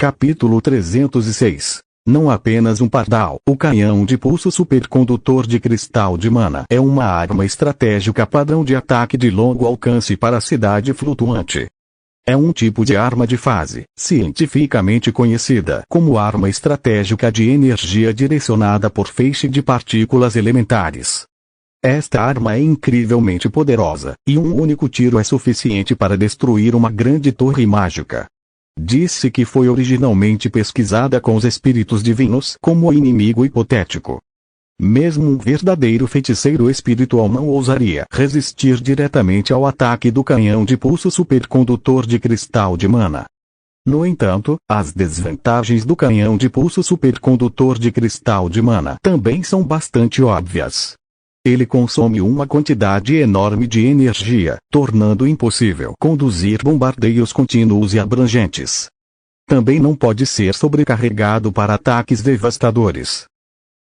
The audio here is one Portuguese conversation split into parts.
Capítulo 306. Não apenas um pardal. O canhão de pulso supercondutor de cristal de mana é uma arma estratégica padrão de ataque de longo alcance para a cidade flutuante. É um tipo de arma de fase, cientificamente conhecida como arma estratégica de energia direcionada por feixe de partículas elementares. Esta arma é incrivelmente poderosa, e um único tiro é suficiente para destruir uma grande torre mágica. Disse que foi originalmente pesquisada com os espíritos divinos como inimigo hipotético. Mesmo um verdadeiro feiticeiro espiritual não ousaria resistir diretamente ao ataque do canhão de pulso supercondutor de cristal de mana. No entanto, as desvantagens do canhão de pulso supercondutor de cristal de mana também são bastante óbvias. Ele consome uma quantidade enorme de energia, tornando impossível conduzir bombardeios contínuos e abrangentes. Também não pode ser sobrecarregado para ataques devastadores.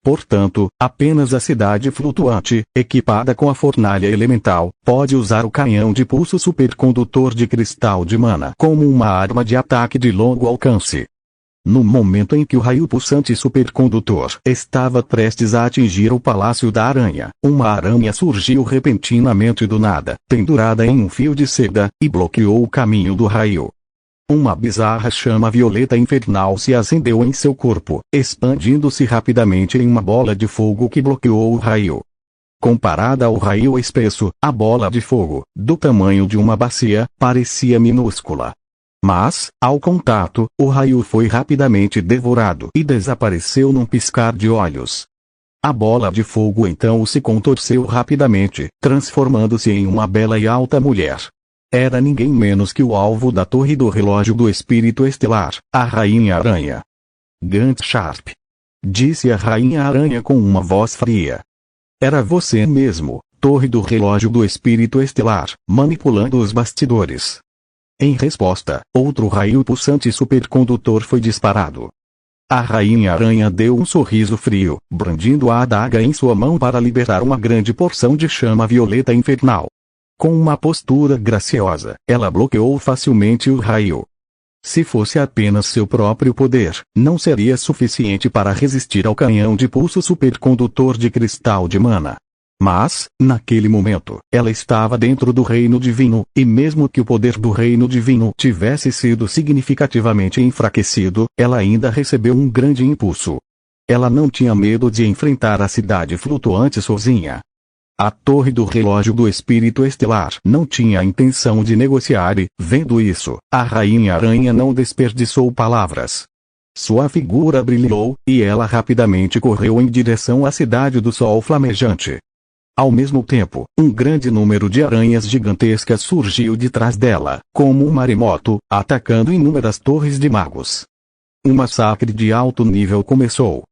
Portanto, apenas a cidade flutuante, equipada com a fornalha elemental, pode usar o canhão de pulso supercondutor de cristal de mana como uma arma de ataque de longo alcance. No momento em que o raio pulsante supercondutor estava prestes a atingir o Palácio da Aranha, uma aranha surgiu repentinamente do nada, pendurada em um fio de seda, e bloqueou o caminho do raio. Uma bizarra chama violeta infernal se acendeu em seu corpo, expandindo-se rapidamente em uma bola de fogo que bloqueou o raio. Comparada ao raio espesso, a bola de fogo, do tamanho de uma bacia, parecia minúscula. Mas, ao contato, o raio foi rapidamente devorado e desapareceu num piscar de olhos. A bola de fogo então se contorceu rapidamente, transformando-se em uma bela e alta mulher. Era ninguém menos que o alvo da torre do relógio do espírito estelar, a Rainha Aranha. Gant Sharp. Disse a Rainha Aranha com uma voz fria. Era você mesmo, torre do relógio do espírito estelar, manipulando os bastidores. Em resposta, outro raio pulsante supercondutor foi disparado. A Rainha Aranha deu um sorriso frio, brandindo a adaga em sua mão para liberar uma grande porção de chama violeta infernal. Com uma postura graciosa, ela bloqueou facilmente o raio. Se fosse apenas seu próprio poder, não seria suficiente para resistir ao canhão de pulso supercondutor de cristal de mana. Mas, naquele momento, ela estava dentro do reino divino, e mesmo que o poder do reino divino tivesse sido significativamente enfraquecido, ela ainda recebeu um grande impulso. Ela não tinha medo de enfrentar a cidade flutuante sozinha. A torre do relógio do espírito estelar não tinha a intenção de negociar e, vendo isso, a Rainha Aranha não desperdiçou palavras. Sua figura brilhou, e ela rapidamente correu em direção à cidade do sol flamejante. Ao mesmo tempo, um grande número de aranhas gigantescas surgiu de trás dela, como um maremoto, atacando inúmeras torres de magos. Um massacre de alto nível começou.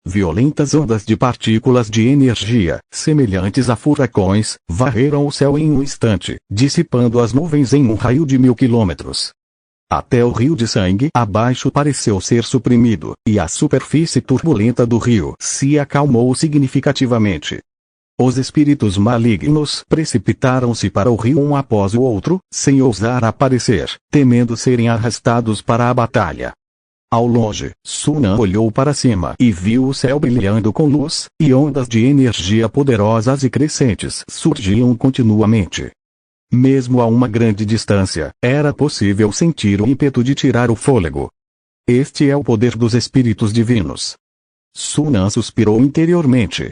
Violentas ondas de partículas de energia, semelhantes a furacões, varreram o céu em um instante, dissipando as nuvens em um raio de 1000 quilômetros. Até o rio de sangue abaixo pareceu ser suprimido, e a superfície turbulenta do rio se acalmou significativamente. Os espíritos malignos precipitaram-se para o rio um após o outro, sem ousar aparecer, temendo serem arrastados para a batalha. Ao longe, Sunan olhou para cima e viu o céu brilhando com luz, e ondas de energia poderosas e crescentes surgiam continuamente. Mesmo a uma grande distância, era possível sentir o ímpeto de tirar o fôlego. Este é o poder dos espíritos divinos. Sunan suspirou interiormente.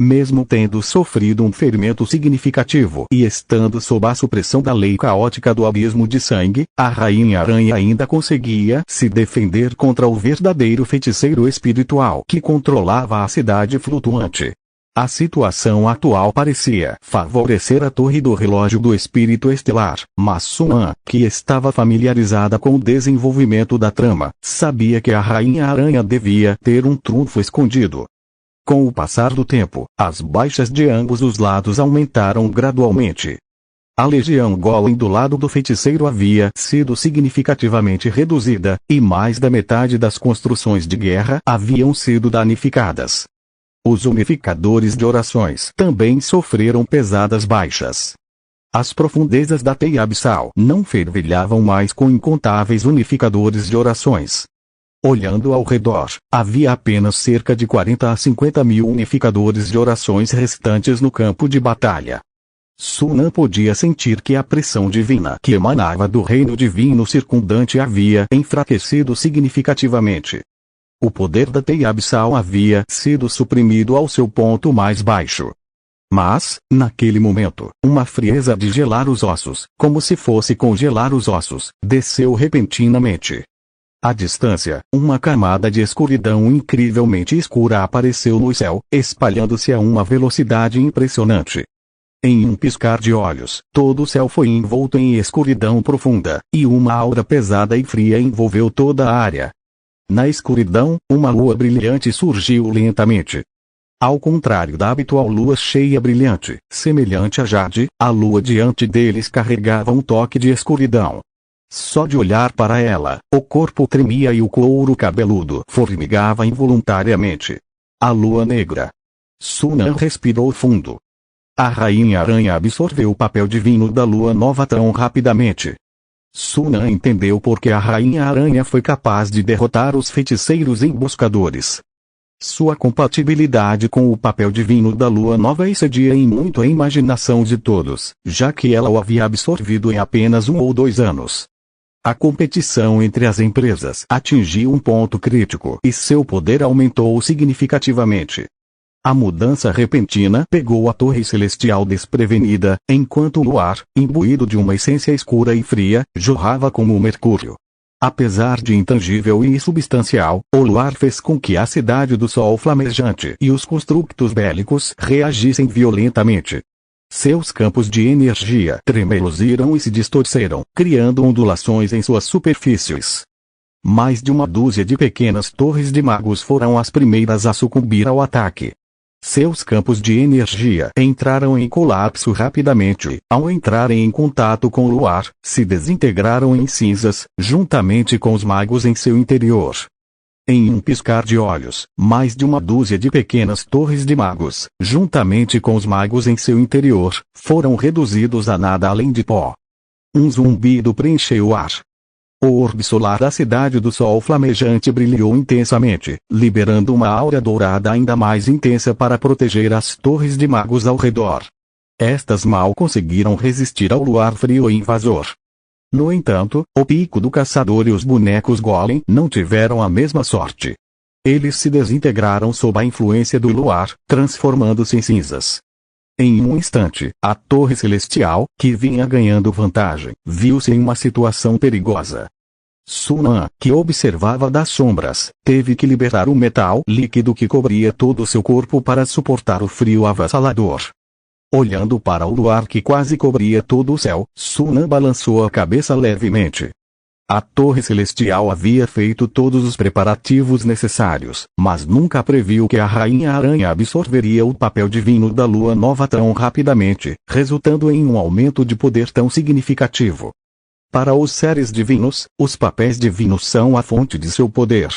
Mesmo tendo sofrido um ferimento significativo e estando sob a supressão da lei caótica do abismo de sangue, a Rainha Aranha ainda conseguia se defender contra o verdadeiro feiticeiro espiritual que controlava a cidade flutuante. A situação atual parecia favorecer a torre do relógio do espírito estelar, mas Sunan, que estava familiarizada com o desenvolvimento da trama, sabia que a Rainha Aranha devia ter um trunfo escondido. Com o passar do tempo, as baixas de ambos os lados aumentaram gradualmente. A legião Golem do lado do feiticeiro havia sido significativamente reduzida, e mais da metade das construções de guerra haviam sido danificadas. Os unificadores de orações também sofreram pesadas baixas. As profundezas da teia abissal não fervilhavam mais com incontáveis unificadores de orações. Olhando ao redor, havia apenas cerca de 40 a 50 mil unificadores de orações restantes no campo de batalha. Sunan podia sentir que a pressão divina que emanava do reino divino circundante havia enfraquecido significativamente. O poder da Teia Abissal havia sido suprimido ao seu ponto mais baixo. Mas, naquele momento, uma frieza de gelar os ossos, como se fosse congelar os ossos, desceu repentinamente. À distância, uma camada de escuridão incrivelmente escura apareceu no céu, espalhando-se a uma velocidade impressionante. Em um piscar de olhos, todo o céu foi envolto em escuridão profunda, e uma aura pesada e fria envolveu toda a área. Na escuridão, uma lua brilhante surgiu lentamente. Ao contrário da habitual lua cheia brilhante, semelhante a Jade, a lua diante deles carregava um toque de escuridão. Só de olhar para ela, o corpo tremia e o couro cabeludo formigava involuntariamente. A lua negra. Sunan respirou fundo. A Rainha Aranha absorveu o papel divino da lua nova tão rapidamente. Sunan entendeu porque a Rainha Aranha foi capaz de derrotar os feiticeiros emboscadores. Sua compatibilidade com o papel divino da lua nova excedia em muito a imaginação de todos, já que ela o havia absorvido em apenas 1 ou 2 anos. A competição entre as empresas atingiu um ponto crítico e seu poder aumentou significativamente. A mudança repentina pegou a Torre Celestial desprevenida, enquanto o luar, imbuído de uma essência escura e fria, jorrava como o mercúrio. Apesar de intangível e insubstancial, o luar fez com que a cidade do Sol flamejante e os construtos bélicos reagissem violentamente. Seus campos de energia tremeluziram e se distorceram, criando ondulações em suas superfícies. Mais de uma dúzia de pequenas torres de magos foram as primeiras a sucumbir ao ataque. Seus campos de energia entraram em colapso rapidamente e, ao entrarem em contato com o luar, se desintegraram em cinzas, juntamente com os magos em seu interior. Em um piscar de olhos, mais de uma dúzia de pequenas torres de magos, juntamente com os magos em seu interior, foram reduzidos a nada além de pó. Um zumbido preencheu o ar. O orbe solar da cidade do Sol flamejante brilhou intensamente, liberando uma aura dourada ainda mais intensa para proteger as torres de magos ao redor. Estas mal conseguiram resistir ao luar frio e invasor. No entanto, o pico do caçador e os bonecos golem não tiveram a mesma sorte. Eles se desintegraram sob a influência do luar, transformando-se em cinzas. Em um instante, a Torre Celestial, que vinha ganhando vantagem, viu-se em uma situação perigosa. Sunan, que observava das sombras, teve que liberar o metal líquido que cobria todo o seu corpo para suportar o frio avassalador. Olhando para o luar que quase cobria todo o céu, Sunan balançou a cabeça levemente. A Torre Celestial havia feito todos os preparativos necessários, mas nunca previu que a Rainha Aranha absorveria o papel divino da lua nova tão rapidamente, resultando em um aumento de poder tão significativo. Para os seres divinos, os papéis divinos são a fonte de seu poder.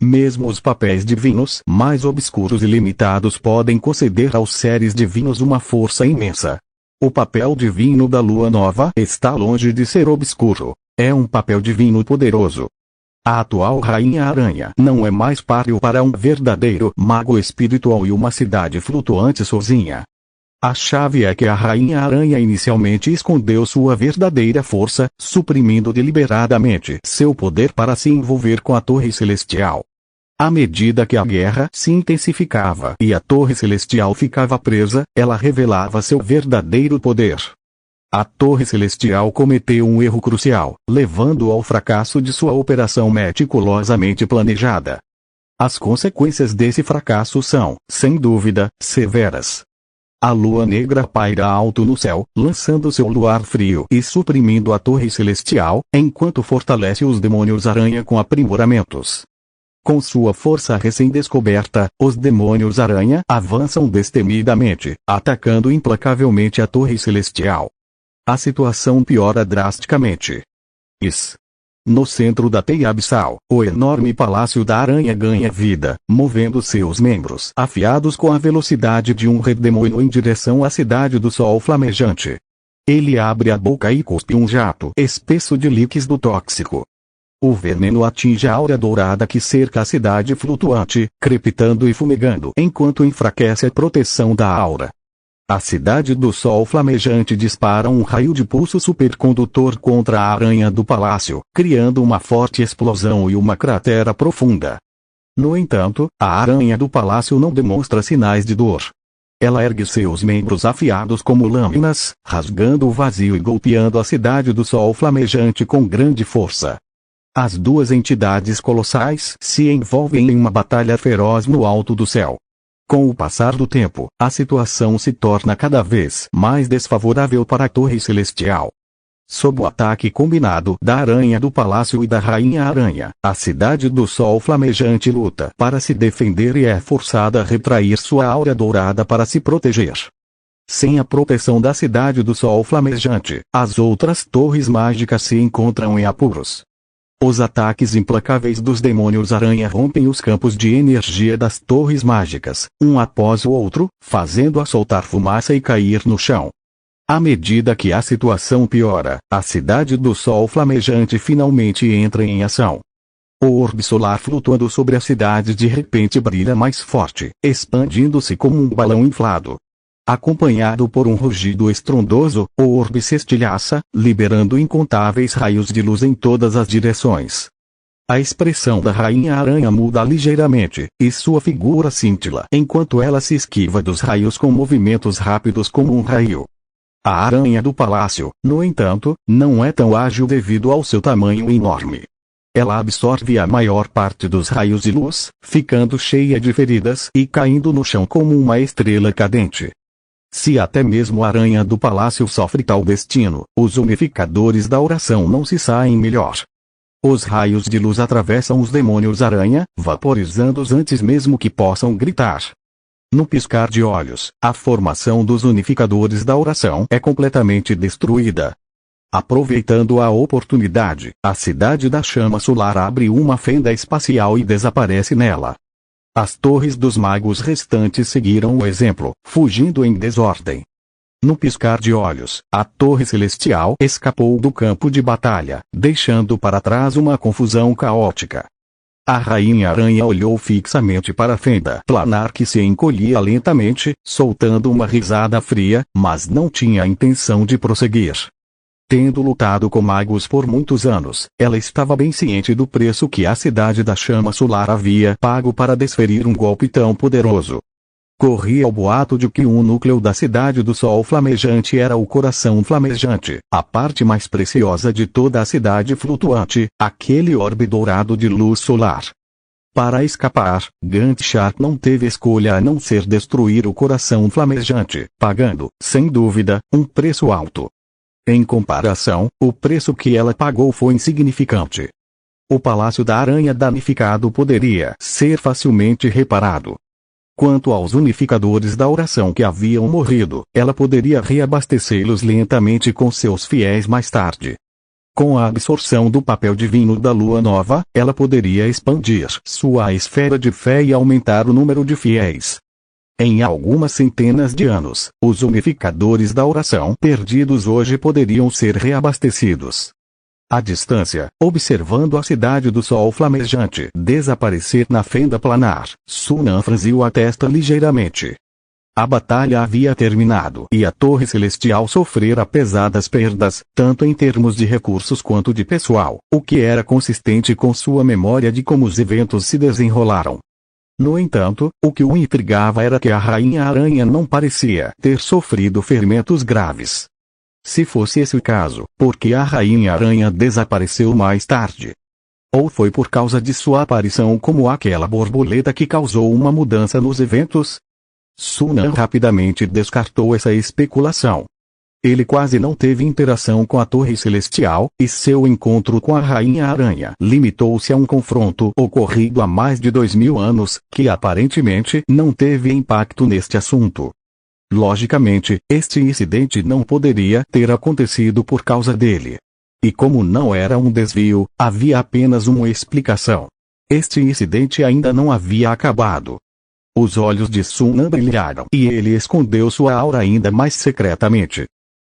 Mesmo os papéis divinos mais obscuros e limitados podem conceder aos seres divinos uma força imensa. O papel divino da lua nova está longe de ser obscuro. É um papel divino poderoso. A atual Rainha Aranha não é mais páreo para um verdadeiro mago espiritual e uma cidade flutuante sozinha. A chave é que a Rainha Aranha inicialmente escondeu sua verdadeira força, suprimindo deliberadamente seu poder para se envolver com a Torre Celestial. À medida que a guerra se intensificava e a Torre Celestial ficava presa, ela revelava seu verdadeiro poder. A Torre Celestial cometeu um erro crucial, levando ao fracasso de sua operação meticulosamente planejada. As consequências desse fracasso são, sem dúvida, severas. A lua negra paira alto no céu, lançando seu luar frio e suprimindo a Torre Celestial, enquanto fortalece os demônios aranha com aprimoramentos. Com sua força recém-descoberta, os demônios aranha avançam destemidamente, atacando implacavelmente a Torre Celestial. A situação piora drasticamente. No centro da Teia Abissal, o enorme Palácio da Aranha ganha vida, movendo seus membros afiados com a velocidade de um redemônio em direção à cidade do Sol flamejante. Ele abre a boca e cuspe um jato espesso de líquido tóxico. O veneno atinge a aura dourada que cerca a cidade flutuante, crepitando e fumegando enquanto enfraquece a proteção da aura. A cidade do sol flamejante dispara um raio de pulso supercondutor contra a aranha do palácio, criando uma forte explosão e uma cratera profunda. No entanto, a aranha do palácio não demonstra sinais de dor. Ela ergue seus membros afiados como lâminas, rasgando o vazio e golpeando a cidade do sol flamejante com grande força. As duas entidades colossais se envolvem em uma batalha feroz no alto do céu. Com o passar do tempo, a situação se torna cada vez mais desfavorável para a Torre Celestial. Sob o ataque combinado da Aranha do Palácio e da Rainha Aranha, a Cidade do Sol Flamejante luta para se defender e é forçada a retrair sua aura dourada para se proteger. Sem a proteção da Cidade do Sol Flamejante, as outras torres mágicas se encontram em apuros. Os ataques implacáveis dos demônios aranha rompem os campos de energia das torres mágicas, um após o outro, fazendo-a soltar fumaça e cair no chão. À medida que a situação piora, a Cidade do Sol Flamejante finalmente entra em ação. O orbe solar flutuando sobre a cidade de repente brilha mais forte, expandindo-se como um balão inflado. Acompanhado por um rugido estrondoso, o orbe se estilhaça, liberando incontáveis raios de luz em todas as direções. A expressão da Rainha Aranha muda ligeiramente, e sua figura cintila enquanto ela se esquiva dos raios com movimentos rápidos como um raio. A Aranha do Palácio, no entanto, não é tão ágil devido ao seu tamanho enorme. Ela absorve a maior parte dos raios de luz, ficando cheia de feridas e caindo no chão como uma estrela cadente. Se até mesmo a Aranha do Palácio sofre tal destino, os unificadores da oração não se saem melhor. Os raios de luz atravessam os demônios aranha, vaporizando-os antes mesmo que possam gritar. No piscar de olhos, a formação dos unificadores da oração é completamente destruída. Aproveitando a oportunidade, a cidade da chama solar abre uma fenda espacial e desaparece nela. As torres dos magos restantes seguiram o exemplo, fugindo em desordem. No piscar de olhos, a torre celestial escapou do campo de batalha, deixando para trás uma confusão caótica. A Rainha Aranha olhou fixamente para a fenda planar que se encolhia lentamente, soltando uma risada fria, mas não tinha a intenção de prosseguir. Tendo lutado com magos por muitos anos, ela estava bem ciente do preço que a cidade da chama solar havia pago para desferir um golpe tão poderoso. Corria o boato de que um núcleo da cidade do sol flamejante era o coração flamejante, a parte mais preciosa de toda a cidade flutuante, aquele orbe dourado de luz solar. Para escapar, Gantt Sharp não teve escolha a não ser destruir o coração flamejante, pagando, sem dúvida, um preço alto. Em comparação, o preço que ela pagou foi insignificante. O Palácio da Aranha danificado poderia ser facilmente reparado. Quanto aos unificadores da oração que haviam morrido, ela poderia reabastecê-los lentamente com seus fiéis mais tarde. Com a absorção do papel divino da lua nova, ela poderia expandir sua esfera de fé e aumentar o número de fiéis. Em algumas centenas de anos, os unificadores da oração perdidos hoje poderiam ser reabastecidos. À distância, observando a cidade do sol flamejante desaparecer na fenda planar, Sunan franziu a testa ligeiramente. A batalha havia terminado e a Torre Celestial sofrera pesadas perdas, tanto em termos de recursos quanto de pessoal, o que era consistente com sua memória de como os eventos se desenrolaram. No entanto, o que o intrigava era que a Rainha Aranha não parecia ter sofrido ferimentos graves. Se fosse esse o caso, por que a Rainha Aranha desapareceu mais tarde? Ou foi por causa de sua aparição como aquela borboleta que causou uma mudança nos eventos? Sunan rapidamente descartou essa especulação. Ele quase não teve interação com a Torre Celestial, e seu encontro com a Rainha Aranha limitou-se a um confronto ocorrido há mais de 2000 anos, que aparentemente não teve impacto neste assunto. Logicamente, este incidente não poderia ter acontecido por causa dele. E como não era um desvio, havia apenas uma explicação. Este incidente ainda não havia acabado. Os olhos de Sunan brilharam e ele escondeu sua aura ainda mais secretamente.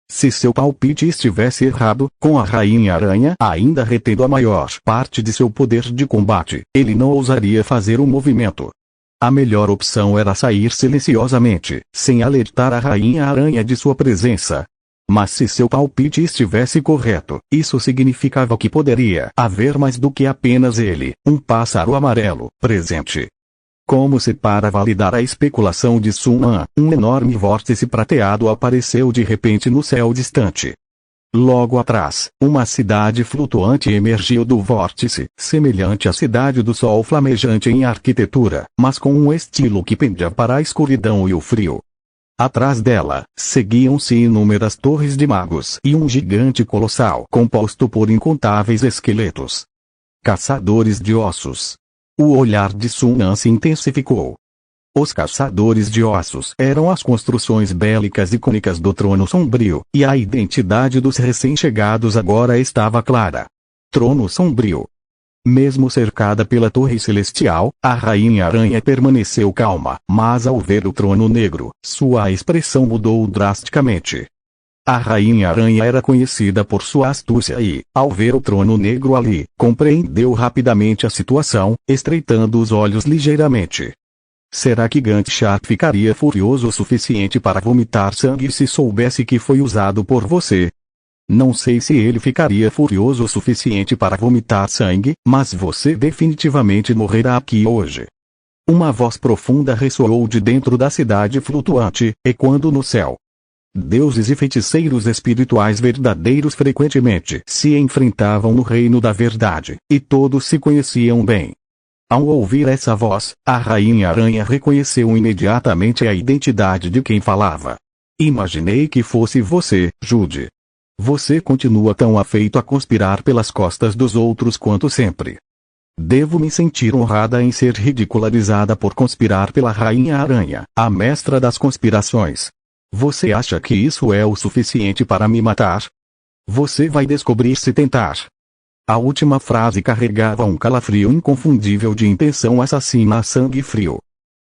Se seu palpite estivesse errado, com a Rainha-Aranha ainda retendo a maior parte de seu poder de combate, ele não ousaria fazer um movimento. A melhor opção era sair silenciosamente, sem alertar a Rainha-Aranha de sua presença. Mas se seu palpite estivesse correto, isso significava que poderia haver mais do que apenas ele, um pássaro amarelo, presente. Como se para validar a especulação de Sun-An, um enorme vórtice prateado apareceu de repente no céu distante. Logo atrás, uma cidade flutuante emergiu do vórtice, semelhante à cidade do sol flamejante em arquitetura, mas com um estilo que pendia para a escuridão e o frio. Atrás dela, seguiam-se inúmeras torres de magos e um gigante colossal composto por incontáveis esqueletos. Caçadores de ossos. O olhar de Sun-An se intensificou. Os caçadores de ossos eram as construções bélicas icônicas do Trono Sombrio, e a identidade dos recém-chegados agora estava clara. Trono Sombrio. Mesmo cercada pela Torre Celestial, a Rainha-Aranha permaneceu calma, mas ao ver o Trono Negro, sua expressão mudou drasticamente. A Rainha-Aranha era conhecida por sua astúcia e, ao ver o Trono Negro ali, compreendeu rapidamente a situação, estreitando os olhos ligeiramente. Será que Gant Sharp ficaria furioso o suficiente para vomitar sangue se soubesse que foi usado por você? Não sei se ele ficaria furioso o suficiente para vomitar sangue, mas você definitivamente morrerá aqui hoje. Uma voz profunda ressoou de dentro da cidade flutuante, ecoando no céu. Deuses e feiticeiros espirituais verdadeiros frequentemente se enfrentavam no reino da verdade, e todos se conheciam bem. Ao ouvir essa voz, a Rainha-Aranha reconheceu imediatamente a identidade de quem falava. Imaginei que fosse você, Jude. Você continua tão afeito a conspirar pelas costas dos outros quanto sempre. Devo me sentir honrada em ser ridicularizada por conspirar pela Rainha-Aranha, a mestra das conspirações. Você acha que isso é o suficiente para me matar? Você vai descobrir se tentar. A última frase carregava um calafrio inconfundível de intenção assassina a sangue frio.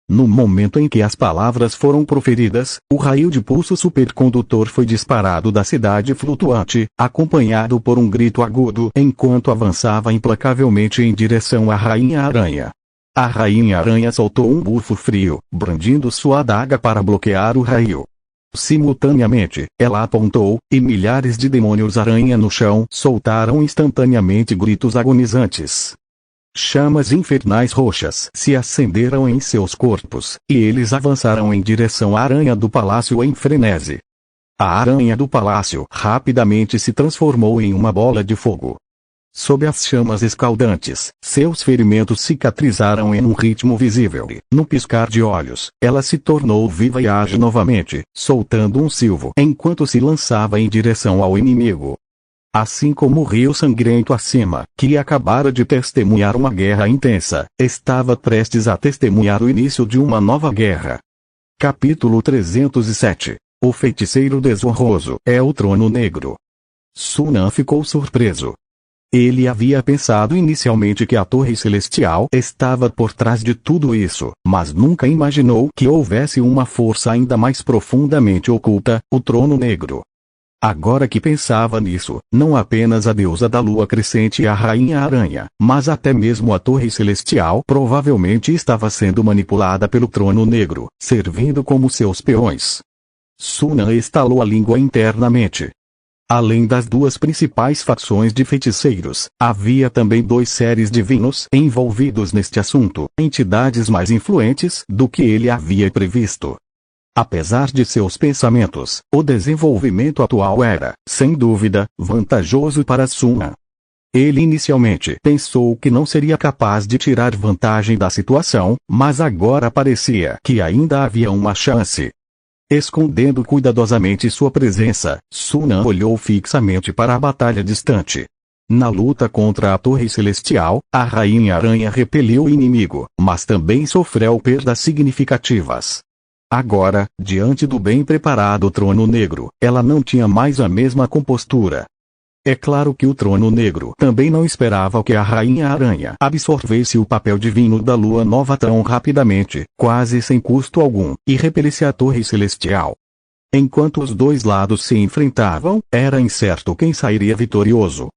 No momento em que as palavras foram proferidas, o raio de pulso supercondutor foi disparado da cidade flutuante, acompanhado por um grito agudo enquanto avançava implacavelmente em direção à Rainha-Aranha. A Rainha-Aranha soltou um bufo frio, brandindo sua adaga para bloquear o raio. Simultaneamente, ela apontou, e milhares de demônios-aranha no chão soltaram instantaneamente gritos agonizantes. Chamas infernais roxas se acenderam em seus corpos, e eles avançaram em direção à aranha do palácio em frenesi. A aranha do palácio rapidamente se transformou em uma bola de fogo. Sob as chamas escaldantes, seus ferimentos cicatrizaram em um ritmo visível e, no piscar de olhos, ela se tornou viva e ágil novamente, soltando um silvo enquanto se lançava em direção ao inimigo. Assim como o rio sangrento acima, que acabara de testemunhar uma guerra intensa, estava prestes a testemunhar o início de uma nova guerra. Capítulo 307. O feiticeiro desonroso é o Trono Negro. Sun-An ficou surpreso. Ele havia pensado inicialmente que a Torre Celestial estava por trás de tudo isso, mas nunca imaginou que houvesse uma força ainda mais profundamente oculta, o Trono Negro. Agora que pensava nisso, não apenas a deusa da lua crescente e a Rainha-Aranha, mas até mesmo a Torre Celestial provavelmente estava sendo manipulada pelo Trono Negro, servindo como seus peões. Sun-An estalou a língua internamente. Além das duas principais facções de feiticeiros, havia também dois seres divinos envolvidos neste assunto, entidades mais influentes do que ele havia previsto. Apesar de seus pensamentos, o desenvolvimento atual era, sem dúvida, vantajoso para Sun-An. Ele inicialmente pensou que não seria capaz de tirar vantagem da situação, mas agora parecia que ainda havia uma chance. Escondendo cuidadosamente sua presença, Sun-An olhou fixamente para a batalha distante. Na luta contra a Torre Celestial, a Rainha-Aranha repeliu o inimigo, mas também sofreu perdas significativas. Agora, diante do bem preparado Trono Negro, ela não tinha mais a mesma compostura. É claro que o Trono Negro também não esperava que a Rainha-Aranha absorvesse o papel divino da Lua Nova tão rapidamente, quase sem custo algum, e repelisse a Torre Celestial. Enquanto os dois lados se enfrentavam, era incerto quem sairia vitorioso.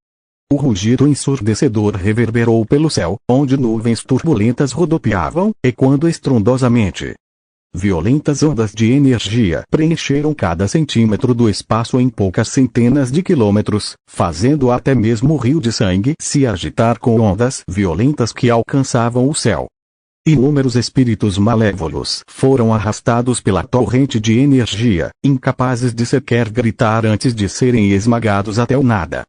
O rugido ensurdecedor reverberou pelo céu, onde nuvens turbulentas rodopiavam, ecoando estrondosamente. Violentas ondas de energia preencheram cada centímetro do espaço em poucas centenas de quilômetros, fazendo até mesmo o rio de sangue se agitar com ondas violentas que alcançavam o céu. Inúmeros espíritos malévolos foram arrastados pela torrente de energia, incapazes de sequer gritar antes de serem esmagados até o nada.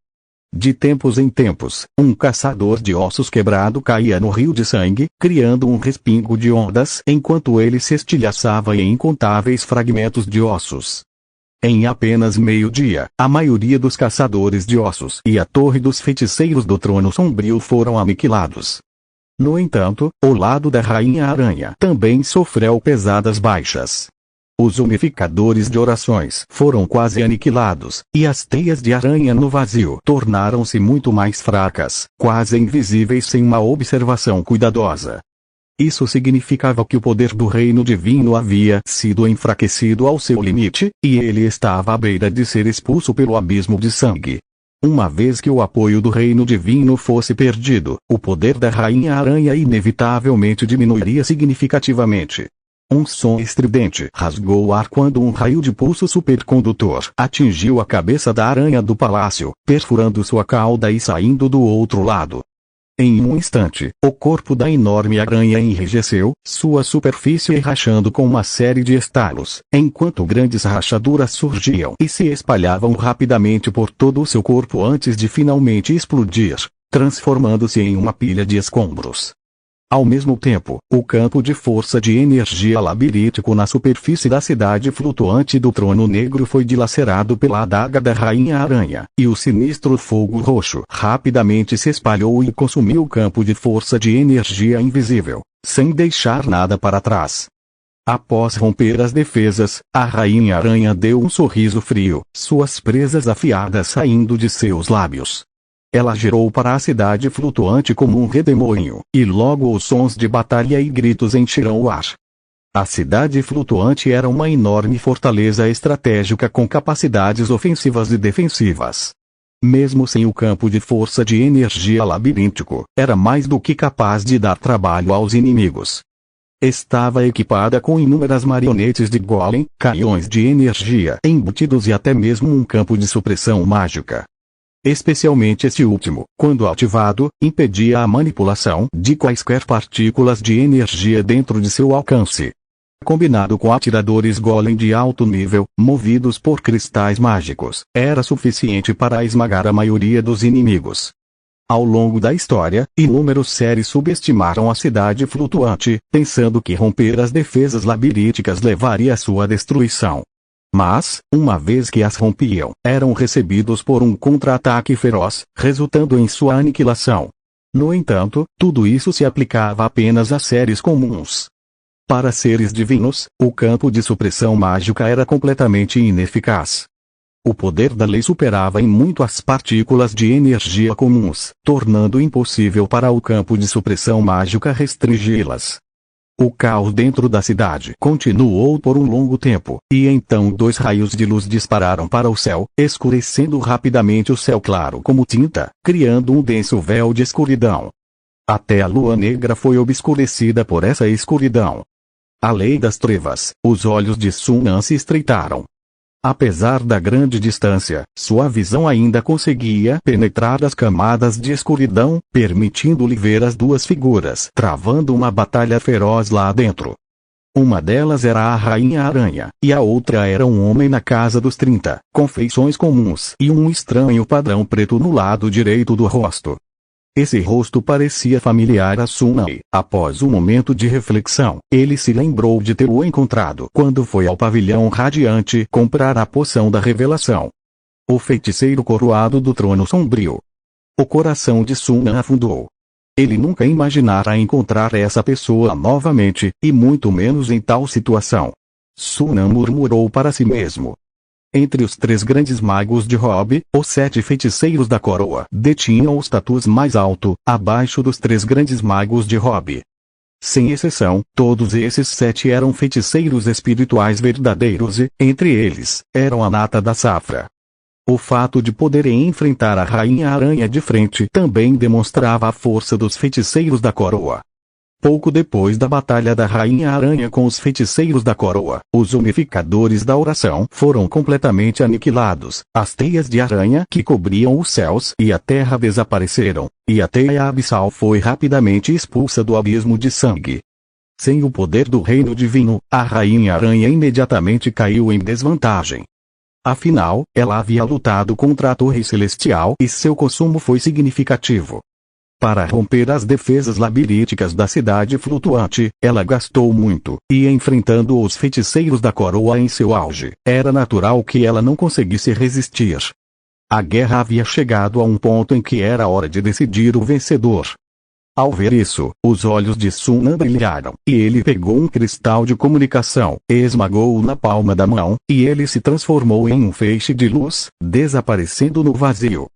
De tempos em tempos, um caçador de ossos quebrado caía no rio de sangue, criando um respingo de ondas enquanto ele se estilhaçava em incontáveis fragmentos de ossos. Em apenas meio-dia, a maioria dos caçadores de ossos e a torre dos feiticeiros do trono sombrio foram aniquilados. No entanto, o lado da Rainha Aranha também sofreu pesadas baixas. Os unificadores de orações foram quase aniquilados, e as teias de aranha no vazio tornaram-se muito mais fracas, quase invisíveis sem uma observação cuidadosa. Isso significava que o poder do reino divino havia sido enfraquecido ao seu limite, e ele estava à beira de ser expulso pelo abismo de sangue. Uma vez que o apoio do reino divino fosse perdido, o poder da Rainha Aranha inevitavelmente diminuiria significativamente. Um som estridente rasgou o ar quando um raio de pulso supercondutor atingiu a cabeça da aranha do palácio, perfurando sua cauda e saindo do outro lado. Em um instante, o corpo da enorme aranha enrijeceu, sua superfície rachando com uma série de estalos, enquanto grandes rachaduras surgiam e se espalhavam rapidamente por todo o seu corpo antes de finalmente explodir, transformando-se em uma pilha de escombros. Ao mesmo tempo, o campo de força de energia labiríntico na superfície da cidade flutuante do Trono Negro foi dilacerado pela adaga da Rainha Aranha, e o sinistro fogo roxo rapidamente se espalhou e consumiu o campo de força de energia invisível, sem deixar nada para trás. Após romper as defesas, a Rainha Aranha deu um sorriso frio, suas presas afiadas saindo de seus lábios. Ela girou para a cidade flutuante como um redemoinho, e logo os sons de batalha e gritos encheram o ar. A cidade flutuante era uma enorme fortaleza estratégica com capacidades ofensivas e defensivas. Mesmo sem o campo de força de energia labiríntico, era mais do que capaz de dar trabalho aos inimigos. Estava equipada com inúmeras marionetes de golem, canhões de energia embutidos e até mesmo um campo de supressão mágica. Especialmente este último, quando ativado, impedia a manipulação de quaisquer partículas de energia dentro de seu alcance. Combinado com atiradores golem de alto nível, movidos por cristais mágicos, era suficiente para esmagar a maioria dos inimigos. Ao longo da história, inúmeros seres subestimaram a cidade flutuante, pensando que romper as defesas labirínticas levaria à sua destruição. Mas, uma vez que as rompiam, eram recebidos por um contra-ataque feroz, resultando em sua aniquilação. No entanto, tudo isso se aplicava apenas a seres comuns. Para seres divinos, o campo de supressão mágica era completamente ineficaz. O poder da lei superava em muito as partículas de energia comuns, tornando impossível para o campo de supressão mágica restringi-las. O caos dentro da cidade continuou por um longo tempo, e então 2 raios de luz dispararam para o céu, escurecendo rapidamente o céu claro como tinta, criando um denso véu de escuridão. Até a lua negra foi obscurecida por essa escuridão. A lei das trevas, os olhos de Sun An se estreitaram. Apesar da grande distância, sua visão ainda conseguia penetrar as camadas de escuridão, permitindo-lhe ver as 2 figuras travando uma batalha feroz lá dentro. Uma delas era a Rainha Aranha, e a outra era um homem na casa dos 30, com feições comuns e um estranho padrão preto no lado direito do rosto. Esse rosto parecia familiar a Sun An. Após um momento de reflexão, ele se lembrou de tê-lo encontrado quando foi ao pavilhão radiante comprar a poção da revelação. O feiticeiro coroado do trono sombrio. O coração de Sun An afundou. Ele nunca imaginara encontrar essa pessoa novamente, e muito menos em tal situação. Sun An murmurou para si mesmo. Entre os 3 grandes magos de Rob, os 7 feiticeiros da coroa detinham o status mais alto, abaixo dos 3 grandes magos de Rob. Sem exceção, todos esses 7 eram feiticeiros espirituais verdadeiros e, entre eles, eram a nata da safra. O fato de poderem enfrentar a Rainha Aranha de frente também demonstrava a força dos feiticeiros da coroa. Pouco depois da batalha da Rainha Aranha com os feiticeiros da coroa, os unificadores da oração foram completamente aniquilados, as teias de aranha que cobriam os céus e a terra desapareceram, e a teia abissal foi rapidamente expulsa do abismo de sangue. Sem o poder do reino divino, a Rainha Aranha imediatamente caiu em desvantagem. Afinal, ela havia lutado contra a Torre Celestial e seu consumo foi significativo. Para romper as defesas labirínticas da cidade flutuante, ela gastou muito, e enfrentando os feiticeiros da coroa em seu auge, era natural que ela não conseguisse resistir. A guerra havia chegado a um ponto em que era hora de decidir o vencedor. Ao ver isso, os olhos de Sun Nan brilharam, e ele pegou um cristal de comunicação, esmagou-o na palma da mão, e ele se transformou em um feixe de luz, desaparecendo no vazio.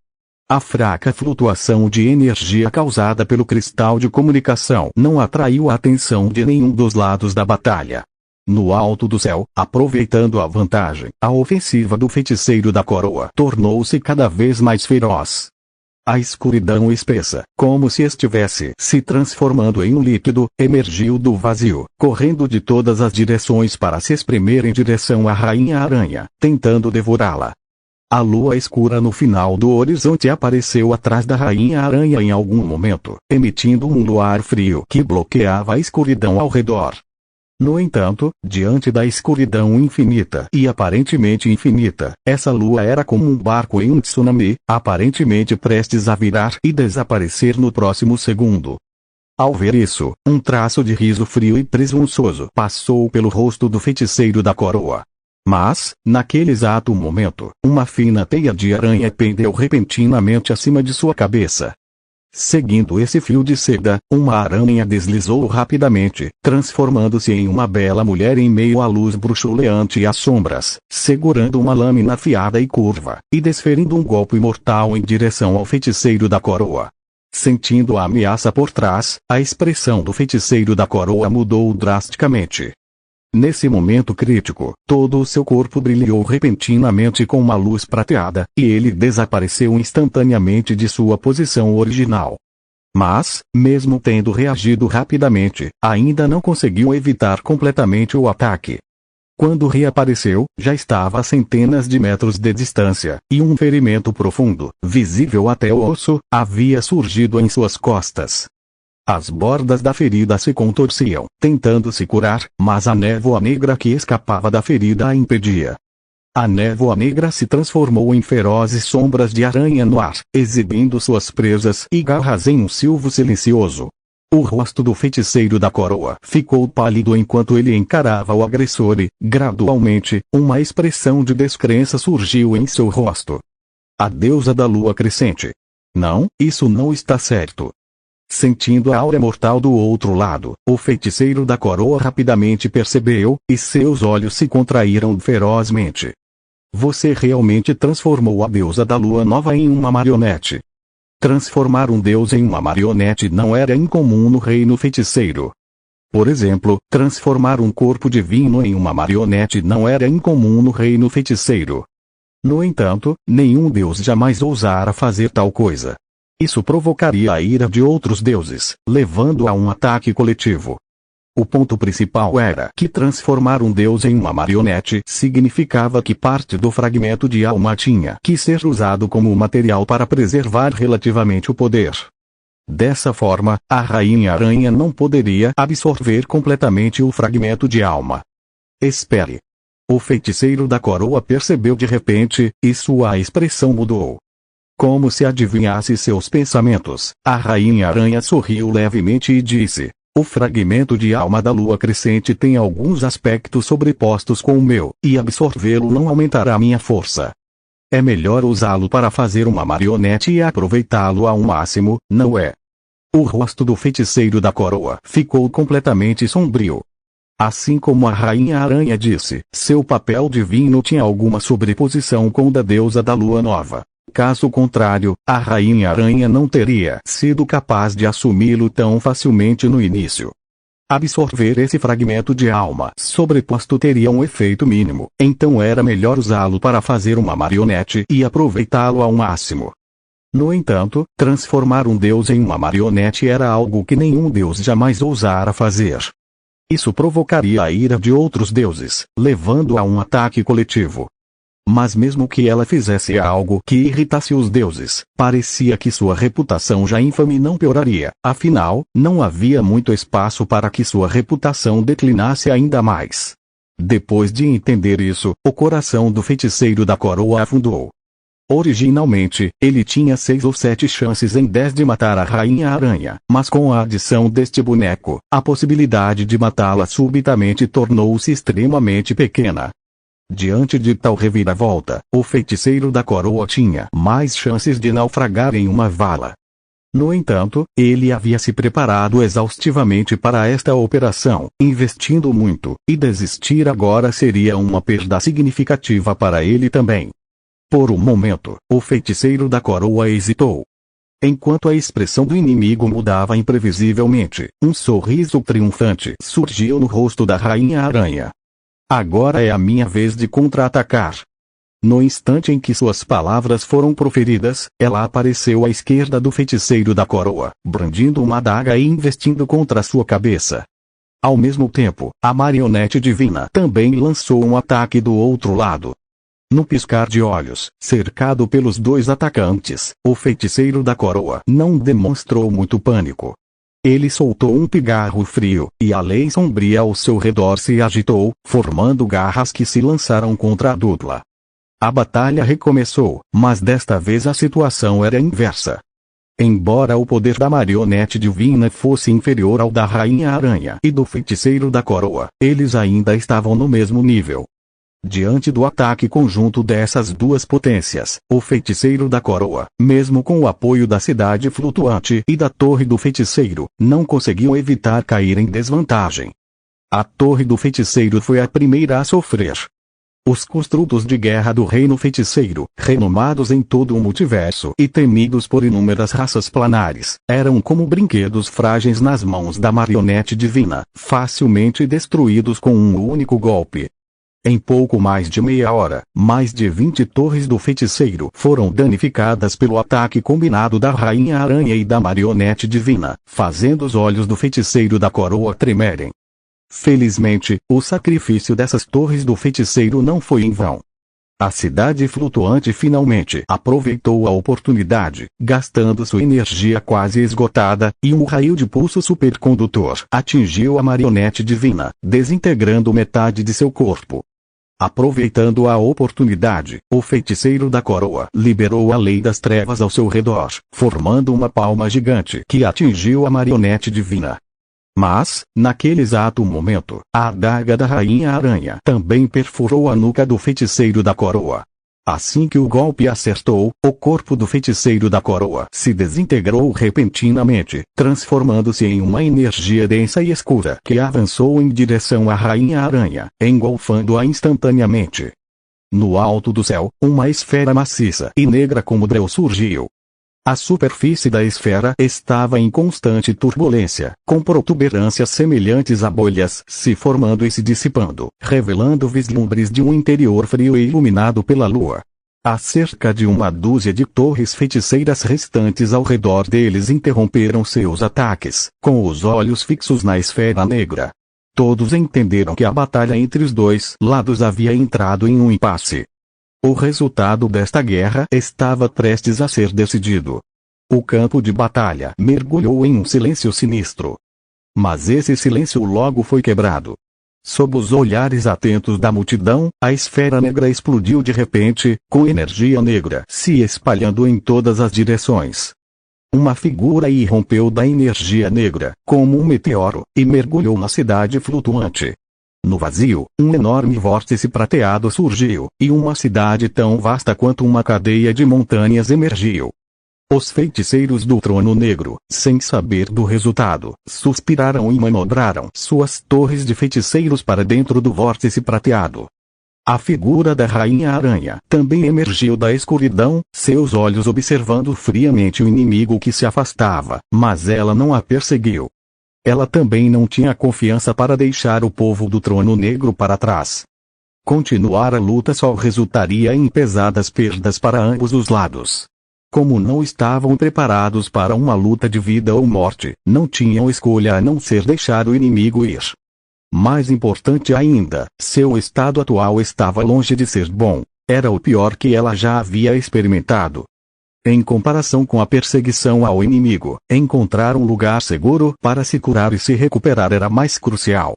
A fraca flutuação de energia causada pelo cristal de comunicação não atraiu a atenção de nenhum dos lados da batalha. No alto do céu, aproveitando a vantagem, a ofensiva do feiticeiro da coroa tornou-se cada vez mais feroz. A escuridão espessa, como se estivesse se transformando em um líquido, emergiu do vazio, correndo de todas as direções para se espremer em direção à Rainha Aranha, tentando devorá-la. A lua escura no final do horizonte apareceu atrás da Rainha Aranha em algum momento, emitindo um luar frio que bloqueava a escuridão ao redor. No entanto, diante da escuridão infinita e aparentemente infinita, essa lua era como um barco em um tsunami, aparentemente prestes a virar e desaparecer no próximo segundo. Ao ver isso, um traço de riso frio e presunçoso passou pelo rosto do feiticeiro da coroa. Mas, naquele exato momento, uma fina teia de aranha pendeu repentinamente acima de sua cabeça. Seguindo esse fio de seda, uma aranha deslizou rapidamente, transformando-se em uma bela mulher em meio à luz bruxuleante e às sombras, segurando uma lâmina afiada e curva, e desferindo um golpe mortal em direção ao feiticeiro da coroa. Sentindo a ameaça por trás, a expressão do feiticeiro da coroa mudou drasticamente. Nesse momento crítico, todo o seu corpo brilhou repentinamente com uma luz prateada, e ele desapareceu instantaneamente de sua posição original. Mas, mesmo tendo reagido rapidamente, ainda não conseguiu evitar completamente o ataque. Quando reapareceu, já estava a centenas de metros de distância, e um ferimento profundo, visível até o osso, havia surgido em suas costas. As bordas da ferida se contorciam, tentando se curar, mas a névoa negra que escapava da ferida a impedia. A névoa negra se transformou em ferozes sombras de aranha no ar, exibindo suas presas e garras em um silvo silencioso. O rosto do feiticeiro da coroa ficou pálido enquanto ele encarava o agressor e, gradualmente, uma expressão de descrença surgiu em seu rosto. A deusa da lua crescente. Não, isso não está certo. Sentindo a aura mortal do outro lado, o feiticeiro da coroa rapidamente percebeu, e seus olhos se contraíram ferozmente. Você realmente transformou a deusa da lua nova em uma marionete. Transformar um deus em uma marionete não era incomum no reino feiticeiro. Por exemplo, transformar um corpo divino em uma marionete não era incomum no reino feiticeiro. No entanto, nenhum deus jamais ousara fazer tal coisa. Isso provocaria a ira de outros deuses, levando a um ataque coletivo. O ponto principal era que transformar um deus em uma marionete significava que parte do fragmento de alma tinha que ser usado como material para preservar relativamente o poder. Dessa forma, a Rainha Aranha não poderia absorver completamente o fragmento de alma. Espere. O feiticeiro da coroa percebeu de repente, e sua expressão mudou. Como se adivinhasse seus pensamentos, a Rainha Aranha sorriu levemente e disse: o fragmento de alma da lua crescente tem alguns aspectos sobrepostos com o meu, e absorvê-lo não aumentará minha força. É melhor usá-lo para fazer uma marionete e aproveitá-lo ao máximo, não é? O rosto do feiticeiro da coroa ficou completamente sombrio. Assim como a Rainha Aranha disse, seu papel divino tinha alguma sobreposição com o da deusa da lua nova. Caso contrário, a Rainha Aranha não teria sido capaz de assumi-lo tão facilmente no início. Absorver esse fragmento de alma sobreposto teria um efeito mínimo, então era melhor usá-lo para fazer uma marionete e aproveitá-lo ao máximo. No entanto, transformar um deus em uma marionete era algo que nenhum deus jamais ousara fazer. Isso provocaria a ira de outros deuses, levando a um ataque coletivo. Mas mesmo que ela fizesse algo que irritasse os deuses, parecia que sua reputação já infame não pioraria, afinal, não havia muito espaço para que sua reputação declinasse ainda mais. Depois de entender isso, o coração do feiticeiro da coroa afundou. Originalmente, ele tinha 6 ou 7 chances em 10 de matar a Rainha Aranha, mas com a adição deste boneco, a possibilidade de matá-la subitamente tornou-se extremamente pequena. Diante de tal reviravolta, o feiticeiro da coroa tinha mais chances de naufragar em uma vala. No entanto, ele havia se preparado exaustivamente para esta operação, investindo muito, e desistir agora seria uma perda significativa para ele também. Por um momento, o feiticeiro da coroa hesitou. Enquanto a expressão do inimigo mudava imprevisivelmente, um sorriso triunfante surgiu no rosto da Rainha Aranha. Agora é a minha vez de contra-atacar. No instante em que suas palavras foram proferidas, ela apareceu à esquerda do feiticeiro da coroa, brandindo uma adaga e investindo contra sua cabeça. Ao mesmo tempo, a marionete divina também lançou um ataque do outro lado. No piscar de olhos, cercado pelos 2 atacantes, o feiticeiro da coroa não demonstrou muito pânico. Ele soltou um pigarro frio, e a lei sombria ao seu redor se agitou, formando garras que se lançaram contra a dupla. A batalha recomeçou, mas desta vez a situação era inversa. Embora o poder da marionete divina fosse inferior ao da Rainha Aranha e do feiticeiro da coroa, eles ainda estavam no mesmo nível. Diante do ataque conjunto dessas 2 potências, o feiticeiro da coroa, mesmo com o apoio da cidade flutuante e da torre do feiticeiro, não conseguiu evitar cair em desvantagem. A torre do feiticeiro foi a primeira a sofrer. Os construtos de guerra do reino feiticeiro, renomados em todo o multiverso e temidos por inúmeras raças planares, eram como brinquedos frágeis nas mãos da marionete divina, facilmente destruídos com um único golpe. Em pouco mais de meia hora, mais de 20 torres do feiticeiro foram danificadas pelo ataque combinado da Rainha Aranha e da marionete divina, fazendo os olhos do feiticeiro da coroa tremerem. Felizmente, o sacrifício dessas torres do feiticeiro não foi em vão. A cidade flutuante finalmente aproveitou a oportunidade, gastando sua energia quase esgotada, e um raio de pulso supercondutor atingiu a marionete divina, desintegrando metade de seu corpo. Aproveitando a oportunidade, o feiticeiro da coroa liberou a lei das trevas ao seu redor, formando uma palma gigante que atingiu a marionete divina. Mas, naquele exato momento, a adaga da Rainha Aranha também perfurou a nuca do feiticeiro da coroa. Assim que o golpe acertou, o corpo do feiticeiro da coroa se desintegrou repentinamente, transformando-se em uma energia densa e escura que avançou em direção à Rainha Aranha, engolfando-a instantaneamente. No alto do céu, uma esfera maciça e negra como Deus surgiu. A superfície da esfera estava em constante turbulência, com protuberâncias semelhantes a bolhas se formando e se dissipando, revelando vislumbres de um interior frio e iluminado pela lua. Há cerca de uma dúzia de torres feiticeiras restantes ao redor deles interromperam seus ataques, com os olhos fixos na esfera negra. Todos entenderam que a batalha entre os 2 lados havia entrado em um impasse. O resultado desta guerra estava prestes a ser decidido. O campo de batalha mergulhou em um silêncio sinistro. Mas esse silêncio logo foi quebrado. Sob os olhares atentos da multidão, a esfera negra explodiu de repente, com energia negra se espalhando em todas as direções. Uma figura irrompeu da energia negra, como um meteoro, e mergulhou na cidade flutuante. No vazio, um enorme vórtice prateado surgiu, e uma cidade tão vasta quanto uma cadeia de montanhas emergiu. Os feiticeiros do Trono Negro, sem saber do resultado, suspiraram e manobraram suas torres de feiticeiros para dentro do vórtice prateado. A figura da Rainha Aranha também emergiu da escuridão, seus olhos observando friamente o inimigo que se afastava, mas ela não a perseguiu. ela também não tinha confiança para deixar o povo do Trono Negro para trás. Continuar a luta só resultaria em pesadas perdas para ambos os lados. Como não estavam preparados para uma luta de vida ou morte, não tinham escolha a não ser deixar o inimigo ir. Mais importante ainda, seu estado atual estava longe de ser bom, era o pior que ela já havia experimentado. Em comparação com a perseguição ao inimigo, encontrar um lugar seguro para se curar e se recuperar era mais crucial.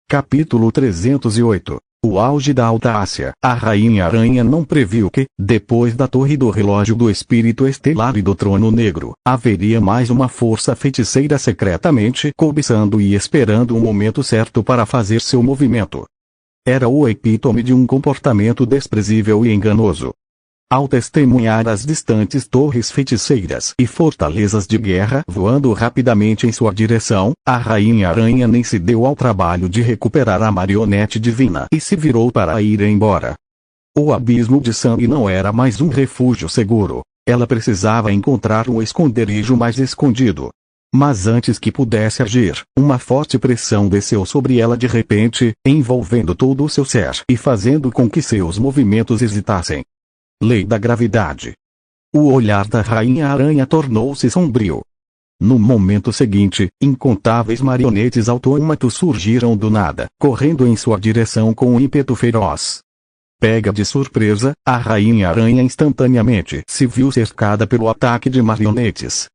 Capítulo 308. O auge da audácia. A Rainha Aranha não previu que, depois da Torre do Relógio do Espírito Estelar e do Trono Negro, haveria mais uma força feiticeira secretamente cobiçando e esperando o momento certo para fazer seu movimento. Era o epítome de um comportamento desprezível e enganoso. Ao testemunhar as distantes torres feiticeiras e fortalezas de guerra voando rapidamente em sua direção, a Rainha Aranha nem se deu ao trabalho de recuperar a marionete divina e se virou para ir embora. O abismo de sangue não era mais um refúgio seguro, ela precisava encontrar um esconderijo mais escondido. Mas antes que pudesse agir, uma forte pressão desceu sobre ela de repente, envolvendo todo o seu ser e fazendo com que seus movimentos hesitassem. Lei da gravidade. O olhar da Rainha Aranha tornou-se sombrio. No momento seguinte, incontáveis marionetes autômatos surgiram do nada, correndo em sua direção com um ímpeto feroz. Pega de surpresa, a Rainha Aranha instantaneamente se viu cercada pelo ataque de marionetes.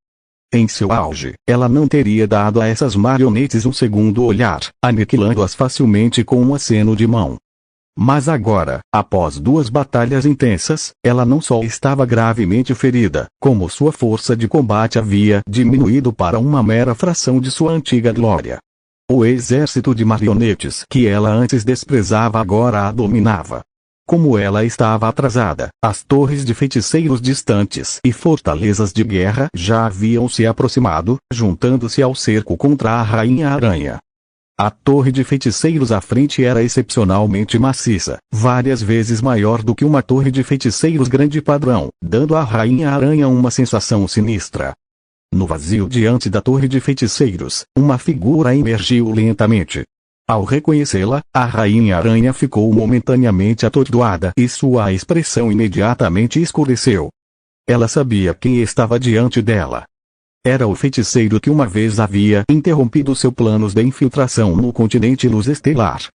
Em seu auge, ela não teria dado a essas marionetes um segundo olhar, aniquilando-as facilmente com um aceno de mão. Mas agora, após 2 batalhas intensas, ela não só estava gravemente ferida, como sua força de combate havia diminuído para uma mera fração de sua antiga glória. O exército de marionetes que ela antes desprezava agora a dominava. Como ela estava atrasada, as torres de feiticeiros distantes e fortalezas de guerra já haviam se aproximado, juntando-se ao cerco contra a Rainha Aranha. A torre de feiticeiros à frente era excepcionalmente maciça, várias vezes maior do que uma torre de feiticeiros grande padrão, dando à Rainha Aranha uma sensação sinistra. No vazio diante da torre de feiticeiros, uma figura emergiu lentamente. Ao reconhecê-la, a Rainha Aranha ficou momentaneamente atordoada e sua expressão imediatamente escureceu. Ela sabia quem estava diante dela. Era o feiticeiro que uma vez havia interrompido seus planos de infiltração no continente Luz Estelar.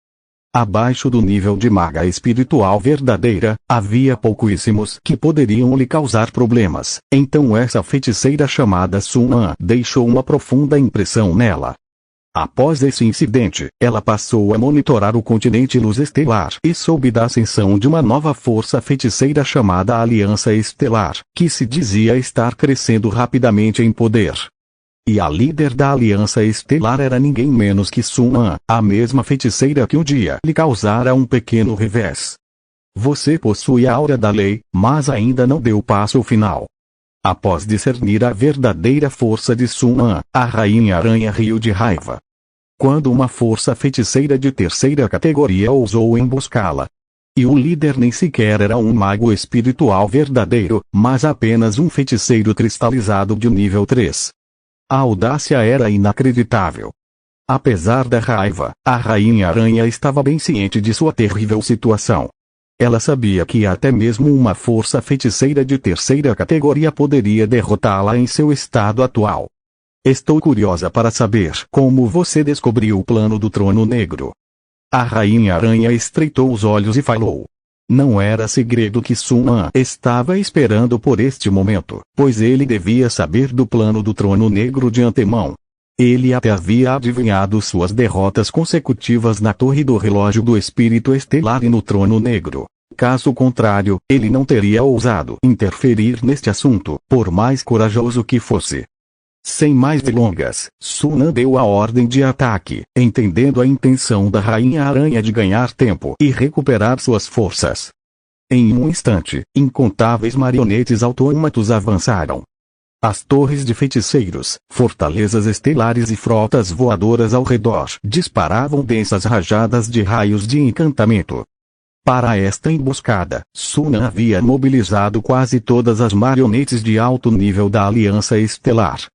Abaixo do nível de maga espiritual verdadeira, havia pouquíssimos que poderiam lhe causar problemas, então essa feiticeira chamada Sun An deixou uma profunda impressão nela. Após esse incidente, ela passou a monitorar o continente Luz Estelar e soube da ascensão de uma nova força feiticeira chamada Aliança Estelar, que se dizia estar crescendo rapidamente em poder. E a líder da Aliança Estelar era ninguém menos que Sun An, a mesma feiticeira que um dia lhe causara um pequeno revés. Você possui a aura da lei, mas ainda não deu o passo final. Após discernir a verdadeira força de Sun An, a Rainha Aranha riu de raiva. Quando uma força feiticeira de 3ª categoria ousou emboscá-la. E o líder nem sequer era um mago espiritual verdadeiro, mas apenas um feiticeiro cristalizado de nível 3. A audácia era inacreditável. Apesar da raiva, a Rainha Aranha estava bem ciente de sua terrível situação. Ela sabia que até mesmo uma força feiticeira de 3ª categoria poderia derrotá-la em seu estado atual. Estou curiosa para saber como você descobriu o plano do Trono Negro. A Rainha Aranha estreitou os olhos e falou. Não era segredo que Sun An estava esperando por este momento, pois ele devia saber do plano do Trono Negro de antemão. Ele até havia adivinhado suas derrotas consecutivas na Torre do Relógio do Espírito Estelar e no Trono Negro. Caso contrário, ele não teria ousado interferir neste assunto, por mais corajoso que fosse. Sem mais delongas, Sun An deu a ordem de ataque, entendendo a intenção da Rainha Aranha de ganhar tempo e recuperar suas forças. Em um instante, incontáveis marionetes autômatos avançaram. As torres de feiticeiros, fortalezas estelares e frotas voadoras ao redor disparavam densas rajadas de raios de encantamento. Para esta emboscada, Sun An havia mobilizado quase todas as marionetes de alto nível da Aliança Estelar.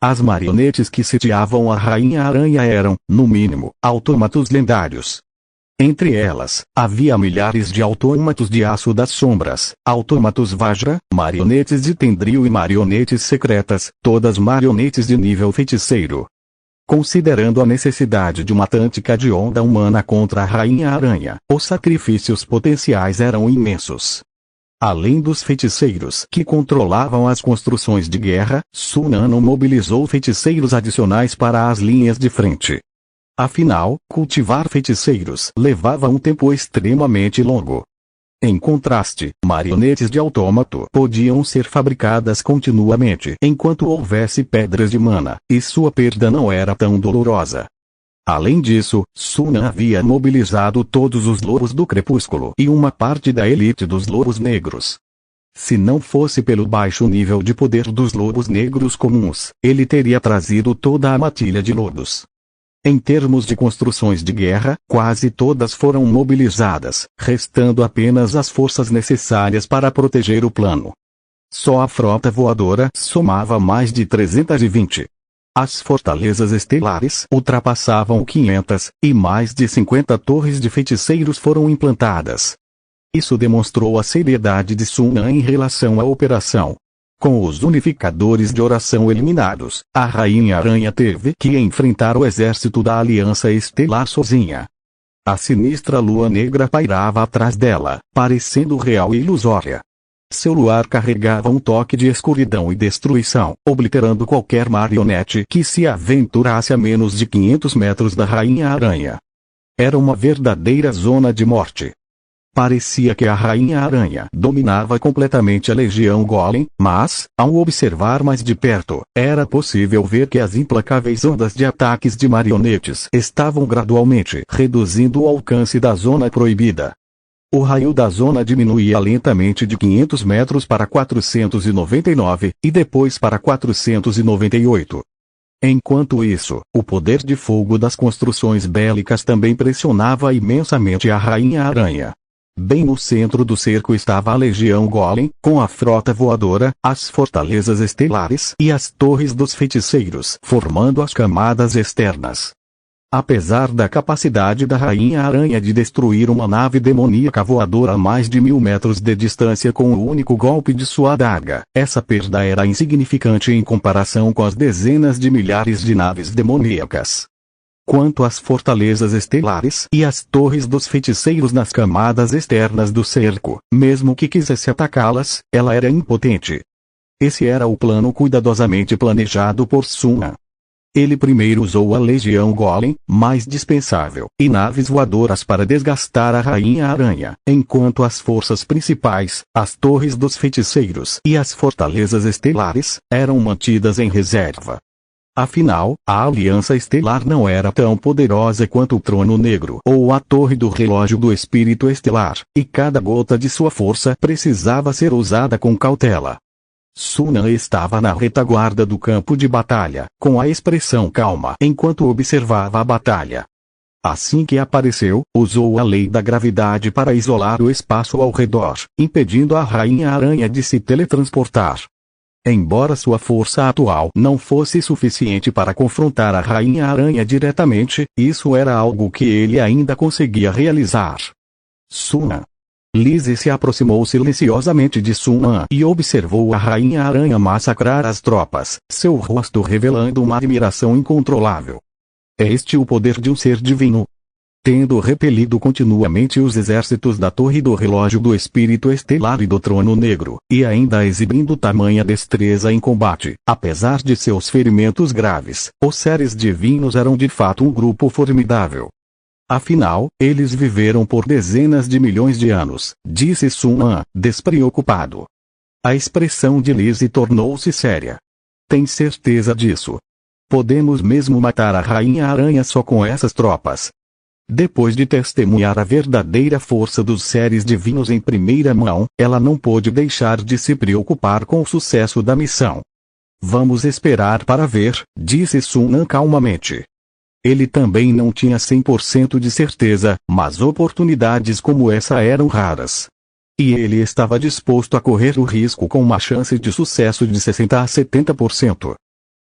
As marionetes que sitiavam a Rainha Aranha eram, no mínimo, autômatos lendários. Entre elas, havia milhares de autômatos de Aço das Sombras, autômatos Vajra, marionetes de Tendril e marionetes secretas, todas marionetes de nível feiticeiro. Considerando a necessidade de uma tática de onda humana contra a Rainha Aranha, os sacrifícios potenciais eram imensos. Além dos feiticeiros que controlavam as construções de guerra, Sunano mobilizou feiticeiros adicionais para as linhas de frente. Afinal, cultivar feiticeiros levava um tempo extremamente longo. Em contraste, marionetes de autômato podiam ser fabricadas continuamente enquanto houvesse pedras de mana, e sua perda não era tão dolorosa. Além disso, Sunan havia mobilizado todos os lobos do crepúsculo e uma parte da elite dos lobos negros. Se não fosse pelo baixo nível de poder dos lobos negros comuns, ele teria trazido toda a matilha de lobos. Em termos de construções de guerra, quase todas foram mobilizadas, restando apenas as forças necessárias para proteger o plano. Só a frota voadora somava mais de 320. As fortalezas estelares ultrapassavam 500, e mais de 50 torres de feiticeiros foram implantadas. Isso demonstrou a seriedade de Sunan em relação à operação. Com os unificadores de oração eliminados, a Rainha Aranha teve que enfrentar o exército da Aliança Estelar sozinha. A sinistra lua negra pairava atrás dela, parecendo real e ilusória. Seu luar carregava um toque de escuridão e destruição, obliterando qualquer marionete que se aventurasse a menos de 500 metros da Rainha Aranha. Era uma verdadeira zona de morte. Parecia que a Rainha Aranha dominava completamente a Legião Golem, mas, ao observar mais de perto, era possível ver que as implacáveis ondas de ataques de marionetes estavam gradualmente reduzindo o alcance da zona proibida. O raio da zona diminuía lentamente de 500 metros para 499, e depois para 498. Enquanto isso, o poder de fogo das construções bélicas também pressionava imensamente a Rainha Aranha. Bem no centro do cerco estava a Legião Golem, com a frota voadora, as fortalezas estelares e as torres dos feiticeiros formando as camadas externas. Apesar da capacidade da Rainha Aranha de destruir uma nave demoníaca voadora a mais de 1000 metros de distância com o único golpe de sua adaga, essa perda era insignificante em comparação com as dezenas de milhares de naves demoníacas. Quanto às fortalezas estelares e às torres dos feiticeiros nas camadas externas do cerco, mesmo que quisesse atacá-las, ela era impotente. Esse era o plano cuidadosamente planejado por Sunan. Ele primeiro usou a Legião Golem, mais dispensável, e naves voadoras para desgastar a Rainha Aranha, enquanto as forças principais, as torres dos feiticeiros e as fortalezas estelares, eram mantidas em reserva. Afinal, a Aliança Estelar não era tão poderosa quanto o Trono Negro ou a Torre do Relógio do Espírito Estelar, e cada gota de sua força precisava ser usada com cautela. Sunan estava na retaguarda do campo de batalha, com a expressão calma enquanto observava a batalha. Assim que apareceu, usou a lei da gravidade para isolar o espaço ao redor, impedindo a Rainha Aranha de se teletransportar. Embora sua força atual não fosse suficiente para confrontar a Rainha Aranha diretamente, isso era algo que ele ainda conseguia realizar. Sunan. Lizzie se aproximou silenciosamente de Sunan e observou a Rainha Aranha massacrar as tropas, seu rosto revelando uma admiração incontrolável. É este o poder de um ser divino? Tendo repelido continuamente os exércitos da Torre do Relógio do Espírito Estelar e do Trono Negro, e ainda exibindo tamanha destreza em combate, apesar de seus ferimentos graves, os seres divinos eram de fato um grupo formidável. Afinal, eles viveram por dezenas de milhões de anos, disse Sunan, despreocupado. A expressão de Lizzie tornou-se séria. Tem certeza disso? Podemos mesmo matar a Rainha Aranha só com essas tropas? Depois de testemunhar a verdadeira força dos seres divinos em primeira mão, ela não pôde deixar de se preocupar com o sucesso da missão. Vamos esperar para ver, disse Sunan calmamente. Ele também não tinha 100% de certeza, mas oportunidades como essa eram raras. E ele estava disposto a correr o risco com uma chance de sucesso de 60 a 70%.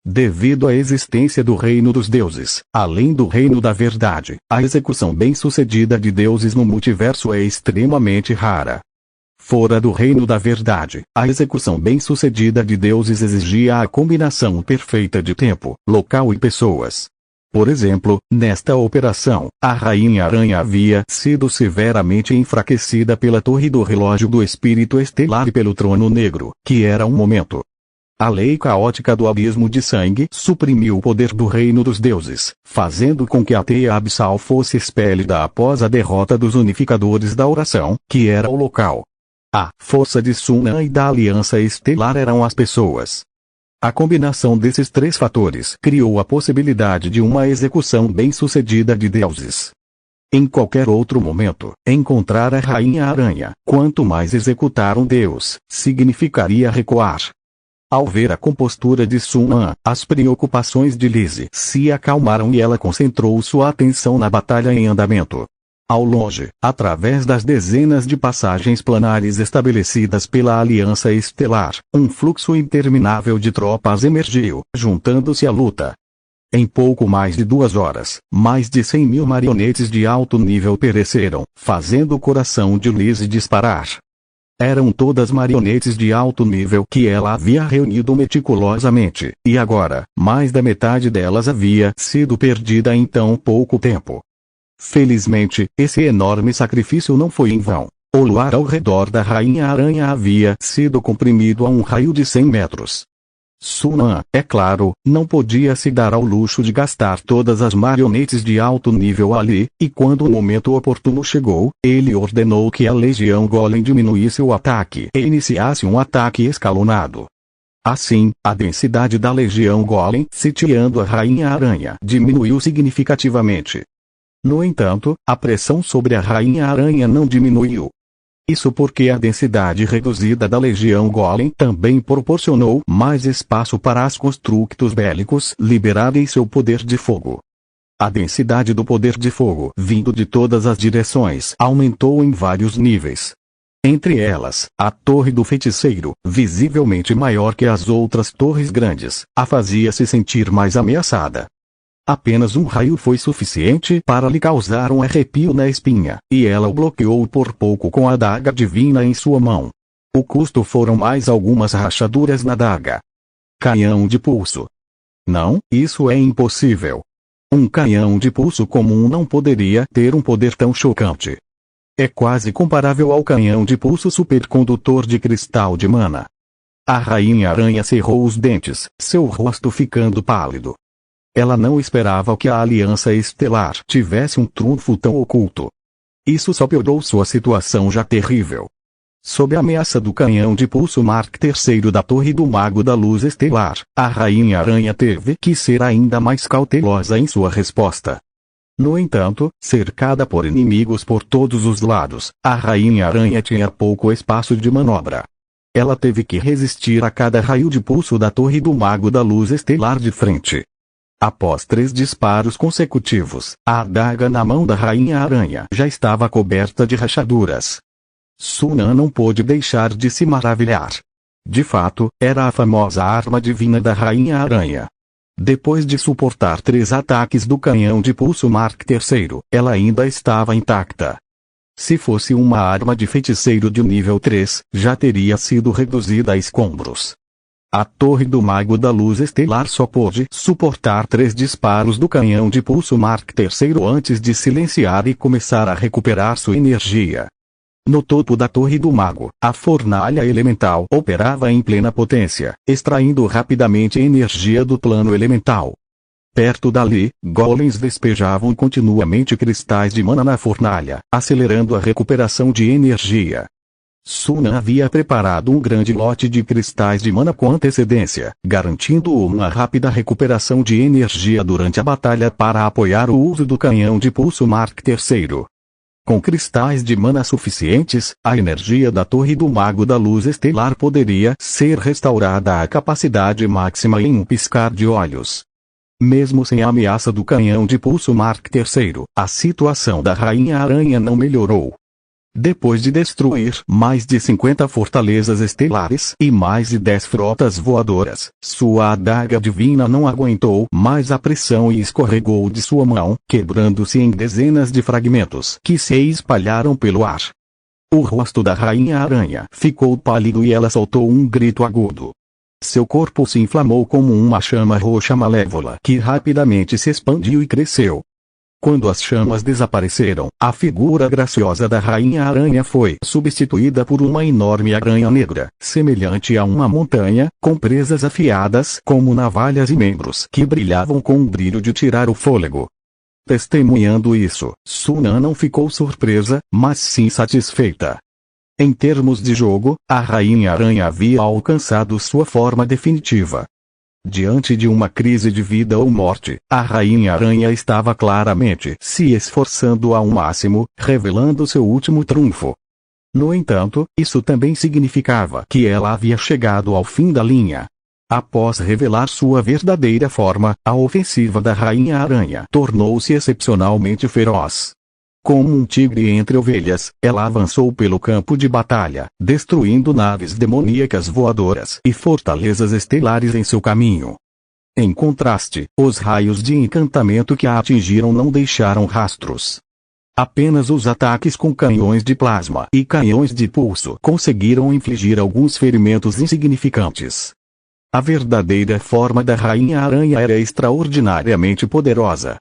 Devido à existência do reino dos deuses, além do reino da verdade, a execução bem-sucedida de deuses no multiverso é extremamente rara. Fora do reino da verdade, a execução bem-sucedida de deuses exigia a combinação perfeita de tempo, local e pessoas. Por exemplo, nesta operação, a Rainha Aranha havia sido severamente enfraquecida pela Torre do Relógio do Espírito Estelar e pelo Trono Negro, que era um momento. A lei caótica do abismo de sangue suprimiu o poder do reino dos deuses, fazendo com que a teia abissal fosse expelida após a derrota dos unificadores da oração, que era o local. A força de Sunan e da Aliança Estelar eram as pessoas. A combinação desses três fatores criou a possibilidade de uma execução bem-sucedida de deuses. Em qualquer outro momento, encontrar a Rainha Aranha, quanto mais executar um deus, significaria recuar. Ao ver a compostura de Sunan, as preocupações de Lizzie se acalmaram e ela concentrou sua atenção na batalha em andamento. Ao longe, através das dezenas de passagens planares estabelecidas pela Aliança Estelar, um fluxo interminável de tropas emergiu, juntando-se à luta. Em pouco mais de 2 horas, mais de 100.000 marionetes de alto nível pereceram, fazendo o coração de Lizzie disparar. Eram todas marionetes de alto nível que ela havia reunido meticulosamente, e agora, mais da metade delas havia sido perdida em tão pouco tempo. Felizmente, esse enorme sacrifício não foi em vão. O luar ao redor da Rainha Aranha havia sido comprimido a um raio de 100 metros. Sunan, é claro, não podia se dar ao luxo de gastar todas as marionetes de alto nível ali, e quando o momento oportuno chegou, ele ordenou que a Legião Golem diminuísse o ataque e iniciasse um ataque escalonado. Assim, a densidade da Legião Golem sitiando a Rainha Aranha diminuiu significativamente. No entanto, a pressão sobre a Rainha Aranha não diminuiu. Isso porque a densidade reduzida da Legião Golem também proporcionou mais espaço para as constructos bélicos liberarem seu poder de fogo. A densidade do poder de fogo vindo de todas as direções aumentou em vários níveis. Entre elas, a Torre do Feiticeiro, visivelmente maior que as outras torres grandes, a fazia se sentir mais ameaçada. Apenas um raio foi suficiente para lhe causar um arrepio na espinha, e ela o bloqueou por pouco com a adaga divina em sua mão. O custo foram mais algumas rachaduras na adaga. Canhão de pulso. Não, isso é impossível. Um canhão de pulso comum não poderia ter um poder tão chocante. É quase comparável ao canhão de pulso supercondutor de cristal de mana. A Rainha Aranha cerrou os dentes, seu rosto ficando pálido. Ela não esperava que a Aliança Estelar tivesse um trunfo tão oculto. Isso só piorou sua situação já terrível. Sob a ameaça do canhão de pulso Mark III da Torre do Mago da Luz Estelar, a Rainha Aranha teve que ser ainda mais cautelosa em sua resposta. No entanto, cercada por inimigos por todos os lados, a Rainha Aranha tinha pouco espaço de manobra. Ela teve que resistir a cada raio de pulso da Torre do Mago da Luz Estelar de frente. Após 3 disparos consecutivos, a adaga na mão da Rainha Aranha já estava coberta de rachaduras. Sunan não pôde deixar de se maravilhar. De fato, era a famosa arma divina da Rainha Aranha. Depois de suportar 3 ataques do canhão de pulso Mark III, ela ainda estava intacta. Se fosse uma arma de feiticeiro de nível 3, já teria sido reduzida a escombros. A Torre do Mago da Luz Estelar só pôde suportar 3 disparos do canhão de pulso Mark III antes de silenciar e começar a recuperar sua energia. No topo da Torre do Mago, a fornalha elemental operava em plena potência, extraindo rapidamente energia do plano elemental. Perto dali, golems despejavam continuamente cristais de mana na fornalha, acelerando a recuperação de energia. Sunan havia preparado um grande lote de cristais de mana com antecedência, garantindo uma rápida recuperação de energia durante a batalha para apoiar o uso do canhão de pulso Mark III. Com cristais de mana suficientes, a energia da Torre do Mago da Luz Estelar poderia ser restaurada à capacidade máxima em um piscar de olhos. Mesmo sem a ameaça do canhão de pulso Mark III, a situação da Rainha Aranha não melhorou. Depois de destruir mais de 50 fortalezas estelares e mais de 10 frotas voadoras, sua adaga divina não aguentou mais a pressão e escorregou de sua mão, quebrando-se em dezenas de fragmentos que se espalharam pelo ar. O rosto da Rainha Aranha ficou pálido e ela soltou um grito agudo. Seu corpo se inflamou como uma chama roxa malévola que rapidamente se expandiu e cresceu. Quando as chamas desapareceram, a figura graciosa da Rainha Aranha foi substituída por uma enorme aranha negra, semelhante a uma montanha, com presas afiadas como navalhas e membros que brilhavam com um brilho de tirar o fôlego. Testemunhando isso, Sunan não ficou surpresa, mas sim satisfeita. Em termos de jogo, a Rainha Aranha havia alcançado sua forma definitiva. Diante de uma crise de vida ou morte, a Rainha Aranha estava claramente se esforçando ao máximo, revelando seu último trunfo. No entanto, isso também significava que ela havia chegado ao fim da linha. Após revelar sua verdadeira forma, a ofensiva da Rainha Aranha tornou-se excepcionalmente feroz. Como um tigre entre ovelhas, ela avançou pelo campo de batalha, destruindo naves demoníacas voadoras e fortalezas estelares em seu caminho. Em contraste, os raios de encantamento que a atingiram não deixaram rastros. Apenas os ataques com canhões de plasma e canhões de pulso conseguiram infligir alguns ferimentos insignificantes. A verdadeira forma da Rainha Aranha era extraordinariamente poderosa.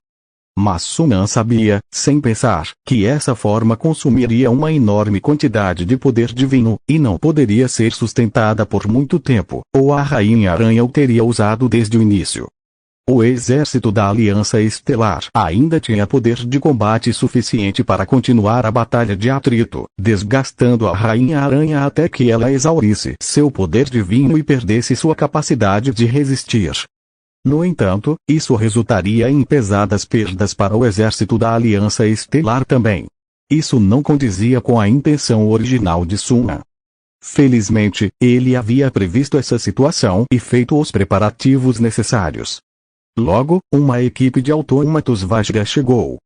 Mas Sunan sabia, sem pensar, que essa forma consumiria uma enorme quantidade de poder divino, e não poderia ser sustentada por muito tempo, ou a Rainha Aranha o teria usado desde o início. O exército da Aliança Estelar ainda tinha poder de combate suficiente para continuar a batalha de atrito, desgastando a Rainha Aranha até que ela exaurisse seu poder divino e perdesse sua capacidade de resistir. No entanto, isso resultaria em pesadas perdas para o exército da Aliança Estelar também. Isso não condizia com a intenção original de Sunan. Felizmente, ele havia previsto essa situação e feito os preparativos necessários. Logo, uma equipe de autômatos Vajra chegou.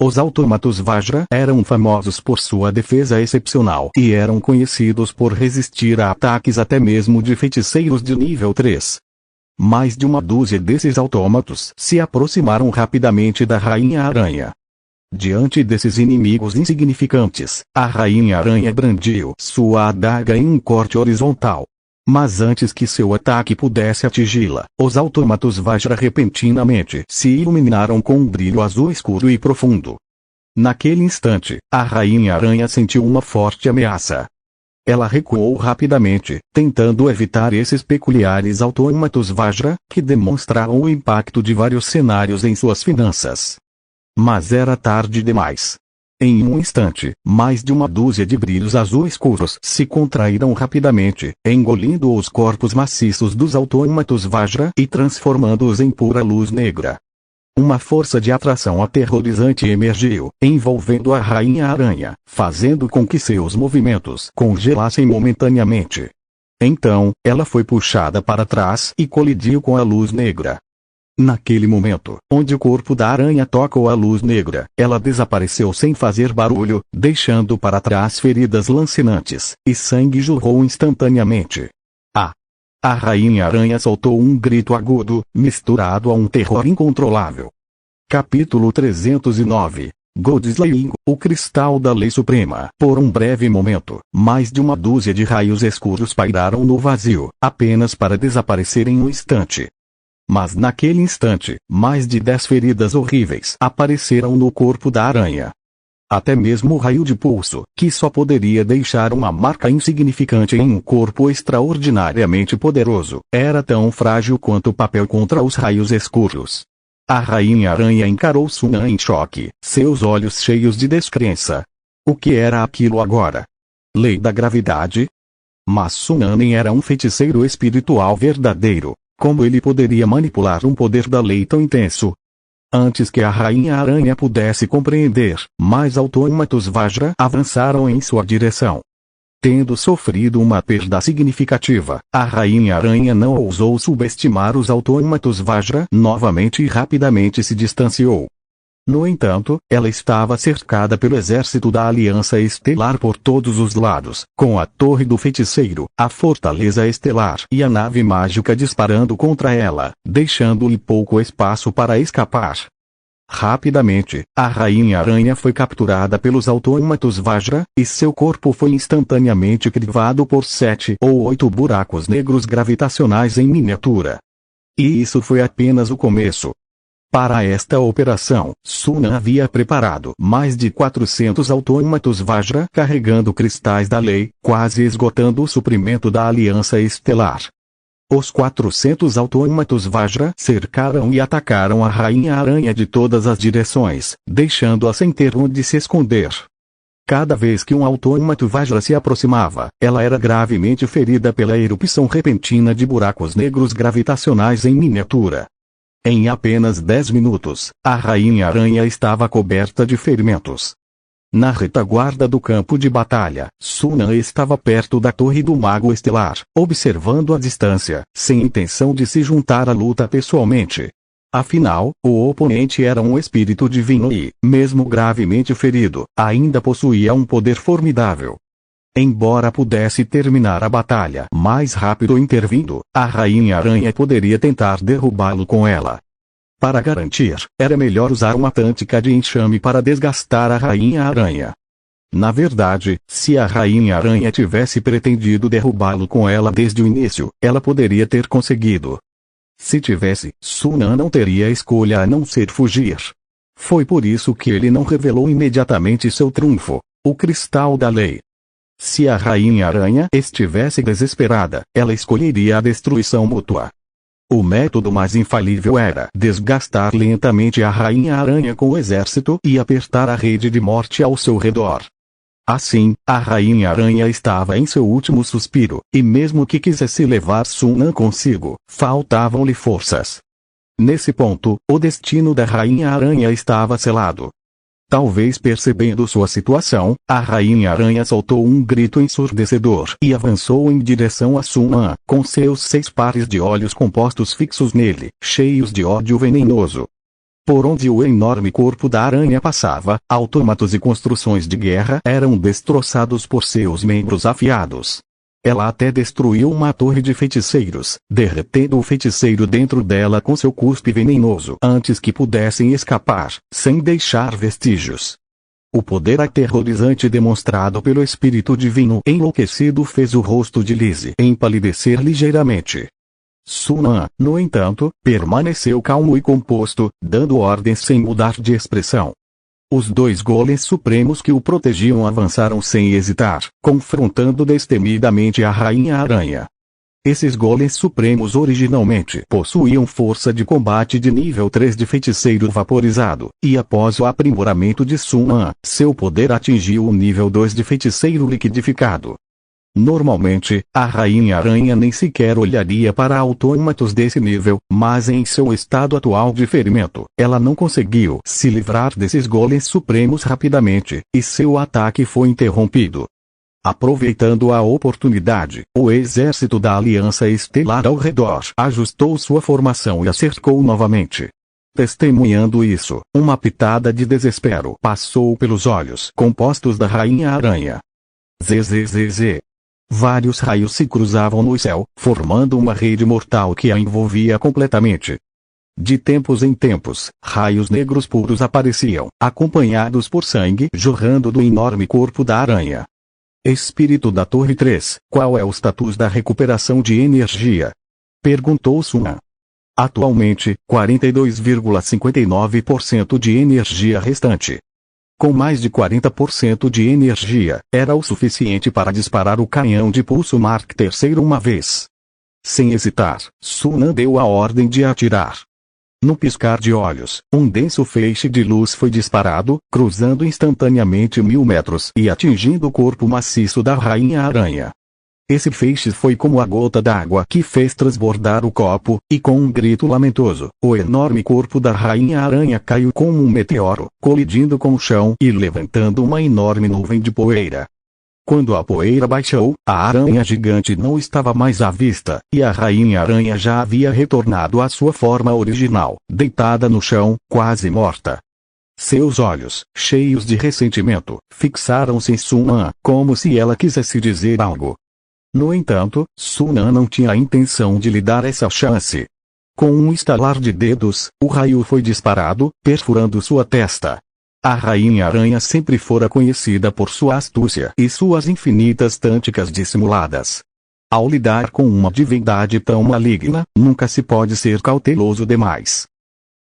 Os autômatos Vajra eram famosos por sua defesa excepcional e eram conhecidos por resistir a ataques até mesmo de feiticeiros de nível 3. Mais de uma dúzia desses autômatos se aproximaram rapidamente da Rainha Aranha. Diante desses inimigos insignificantes, a Rainha Aranha brandiu sua adaga em um corte horizontal. Mas antes que seu ataque pudesse atingi-la, os autômatos Vajra repentinamente se iluminaram com um brilho azul escuro e profundo. Naquele instante, a Rainha Aranha sentiu uma forte ameaça. Ela recuou rapidamente, tentando evitar esses peculiares autômatos Vajra, que demonstravam o impacto de vários cenários em suas finanças. Mas era tarde demais. Em um instante, mais de uma dúzia de brilhos azul escuros se contraíram rapidamente, engolindo os corpos maciços dos autômatos Vajra e transformando-os em pura luz negra. Uma força de atração aterrorizante emergiu, envolvendo a Rainha Aranha, fazendo com que seus movimentos congelassem momentaneamente. Então, ela foi puxada para trás e colidiu com a luz negra. Naquele momento, onde o corpo da aranha tocou a luz negra, ela desapareceu sem fazer barulho, deixando para trás feridas lancinantes, e sangue jorrou instantaneamente. A Rainha Aranha soltou um grito agudo, misturado a um terror incontrolável. Capítulo 309. Godslaying, o Cristal da Lei Suprema. Por um breve momento, mais de uma dúzia de raios escuros pairaram no vazio, apenas para desaparecer em um instante. Mas naquele instante, mais de 10 feridas horríveis apareceram no corpo da aranha. Até mesmo o raio de pulso, que só poderia deixar uma marca insignificante em um corpo extraordinariamente poderoso, era tão frágil quanto o papel contra os raios escuros. A Rainha Aranha encarou Sunan em choque, seus olhos cheios de descrença. O que era aquilo agora? Lei da gravidade? Mas Sunan nem era um feiticeiro espiritual verdadeiro. Como ele poderia manipular um poder da lei tão intenso? Antes que a Rainha Aranha pudesse compreender, mais autômatos Vajra avançaram em sua direção. Tendo sofrido uma perda significativa, a Rainha Aranha não ousou subestimar os autômatos Vajra novamente e rapidamente se distanciou. No entanto, ela estava cercada pelo exército da Aliança Estelar por todos os lados, com a Torre do Feiticeiro, a Fortaleza Estelar e a nave mágica disparando contra ela, deixando-lhe pouco espaço para escapar. Rapidamente, a Rainha Aranha foi capturada pelos autômatos Vajra, e seu corpo foi instantaneamente crivado por 7 ou 8 buracos negros gravitacionais em miniatura. E isso foi apenas o começo. Para esta operação, Sunan havia preparado mais de 400 autômatos Vajra carregando cristais da lei, quase esgotando o suprimento da Aliança Estelar. Os 400 autômatos Vajra cercaram e atacaram a Rainha Aranha de todas as direções, deixando-a sem ter onde se esconder. Cada vez que um autômato Vajra se aproximava, ela era gravemente ferida pela erupção repentina de buracos negros gravitacionais em miniatura. Em apenas 10 minutos, a Rainha Aranha estava coberta de ferimentos. Na retaguarda do campo de batalha, Sunan estava perto da Torre do Mago Estelar, observando a distância, sem intenção de se juntar à luta pessoalmente. Afinal, o oponente era um espírito divino e, mesmo gravemente ferido, ainda possuía um poder formidável. Embora pudesse terminar a batalha mais rápido intervindo, a Rainha Aranha poderia tentar derrubá-lo com ela. Para garantir, era melhor usar uma tática de enxame para desgastar a Rainha Aranha. Na verdade, se a Rainha Aranha tivesse pretendido derrubá-lo com ela desde o início, ela poderia ter conseguido. Se tivesse, Sunan não teria escolha a não ser fugir. Foi por isso que ele não revelou imediatamente seu trunfo, o Cristal da Lei. Se a Rainha Aranha estivesse desesperada, ela escolheria a destruição mútua. O método mais infalível era desgastar lentamente a Rainha Aranha com o exército e apertar a rede de morte ao seu redor. Assim, a Rainha Aranha estava em seu último suspiro, e mesmo que quisesse levar Sunan consigo, faltavam-lhe forças. Nesse ponto, o destino da Rainha Aranha estava selado. Talvez percebendo sua situação, a Rainha Aranha soltou um grito ensurdecedor e avançou em direção a Sunan, com seus 6 pares de olhos compostos fixos nele, cheios de ódio venenoso. Por onde o enorme corpo da aranha passava, autômatos e construções de guerra eram destroçados por seus membros afiados. Ela até destruiu uma torre de feiticeiros, derretendo o feiticeiro dentro dela com seu cuspe venenoso antes que pudessem escapar, sem deixar vestígios. O poder aterrorizante demonstrado pelo espírito divino enlouquecido fez o rosto de Lizzie empalidecer ligeiramente. Sunan, no entanto, permaneceu calmo e composto, dando ordens sem mudar de expressão. Os 2 golems supremos que o protegiam avançaram sem hesitar, confrontando destemidamente a Rainha Aranha. Esses golems supremos originalmente possuíam força de combate de nível 3 de feiticeiro vaporizado, e após o aprimoramento de Sunan, seu poder atingiu o nível 2 de feiticeiro liquidificado. Normalmente, a Rainha Aranha nem sequer olharia para autômatos desse nível, mas em seu estado atual de ferimento, ela não conseguiu se livrar desses golems supremos rapidamente, e seu ataque foi interrompido. Aproveitando a oportunidade, o exército da Aliança Estelar ao redor ajustou sua formação e a cercou novamente. Testemunhando isso, uma pitada de desespero passou pelos olhos compostos da Rainha Aranha. Zzz. Vários raios se cruzavam no céu, formando uma rede mortal que a envolvia completamente. De tempos em tempos, raios negros puros apareciam, acompanhados por sangue jorrando do enorme corpo da aranha. Espírito da Torre 3, qual é o status da recuperação de energia? Perguntou Sunan. Atualmente, 42,59% de energia restante. Com mais de 40% de energia, era o suficiente para disparar o canhão de pulso Mark III uma vez. Sem hesitar, Sunan deu a ordem de atirar. No piscar de olhos, um denso feixe de luz foi disparado, cruzando instantaneamente 1000 metros e atingindo o corpo maciço da Rainha Aranha. Esse feixe foi como a gota d'água que fez transbordar o copo, e com um grito lamentoso, o enorme corpo da Rainha Aranha caiu como um meteoro, colidindo com o chão e levantando uma enorme nuvem de poeira. Quando a poeira baixou, a aranha gigante não estava mais à vista, e a Rainha Aranha já havia retornado à sua forma original, deitada no chão, quase morta. Seus olhos, cheios de ressentimento, fixaram-se em Sun-An, como se ela quisesse dizer algo. No entanto, Sun-An não tinha a intenção de lhe dar essa chance. Com um estalar de dedos, o raio foi disparado, perfurando sua testa. A Rainha Aranha sempre fora conhecida por sua astúcia e suas infinitas táticas dissimuladas. Ao lidar com uma divindade tão maligna, nunca se pode ser cauteloso demais.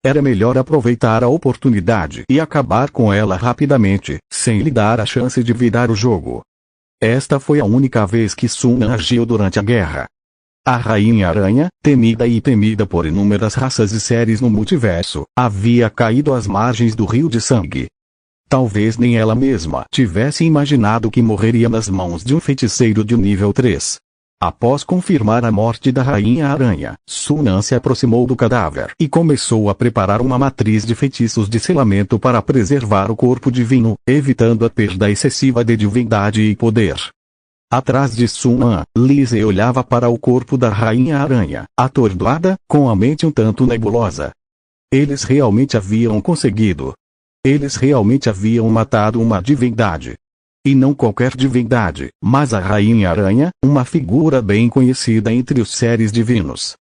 Era melhor aproveitar a oportunidade e acabar com ela rapidamente, sem lhe dar a chance de virar o jogo. Esta foi a única vez que Sun-An agiu durante a guerra. A Rainha Aranha, temida por inúmeras raças e séries no multiverso, havia caído às margens do Rio de Sangue. Talvez nem ela mesma tivesse imaginado que morreria nas mãos de um feiticeiro de nível 3. Após confirmar a morte da Rainha Aranha, Sun-An se aproximou do cadáver e começou a preparar uma matriz de feitiços de selamento para preservar o corpo divino, evitando a perda excessiva de divindade e poder. Atrás de Sun-An, Lizzie olhava para o corpo da Rainha Aranha, atordoada, com a mente um tanto nebulosa. Eles realmente haviam conseguido. Eles realmente haviam matado uma divindade. E não qualquer divindade, mas a Rainha Aranha, uma figura bem conhecida entre os seres divinos.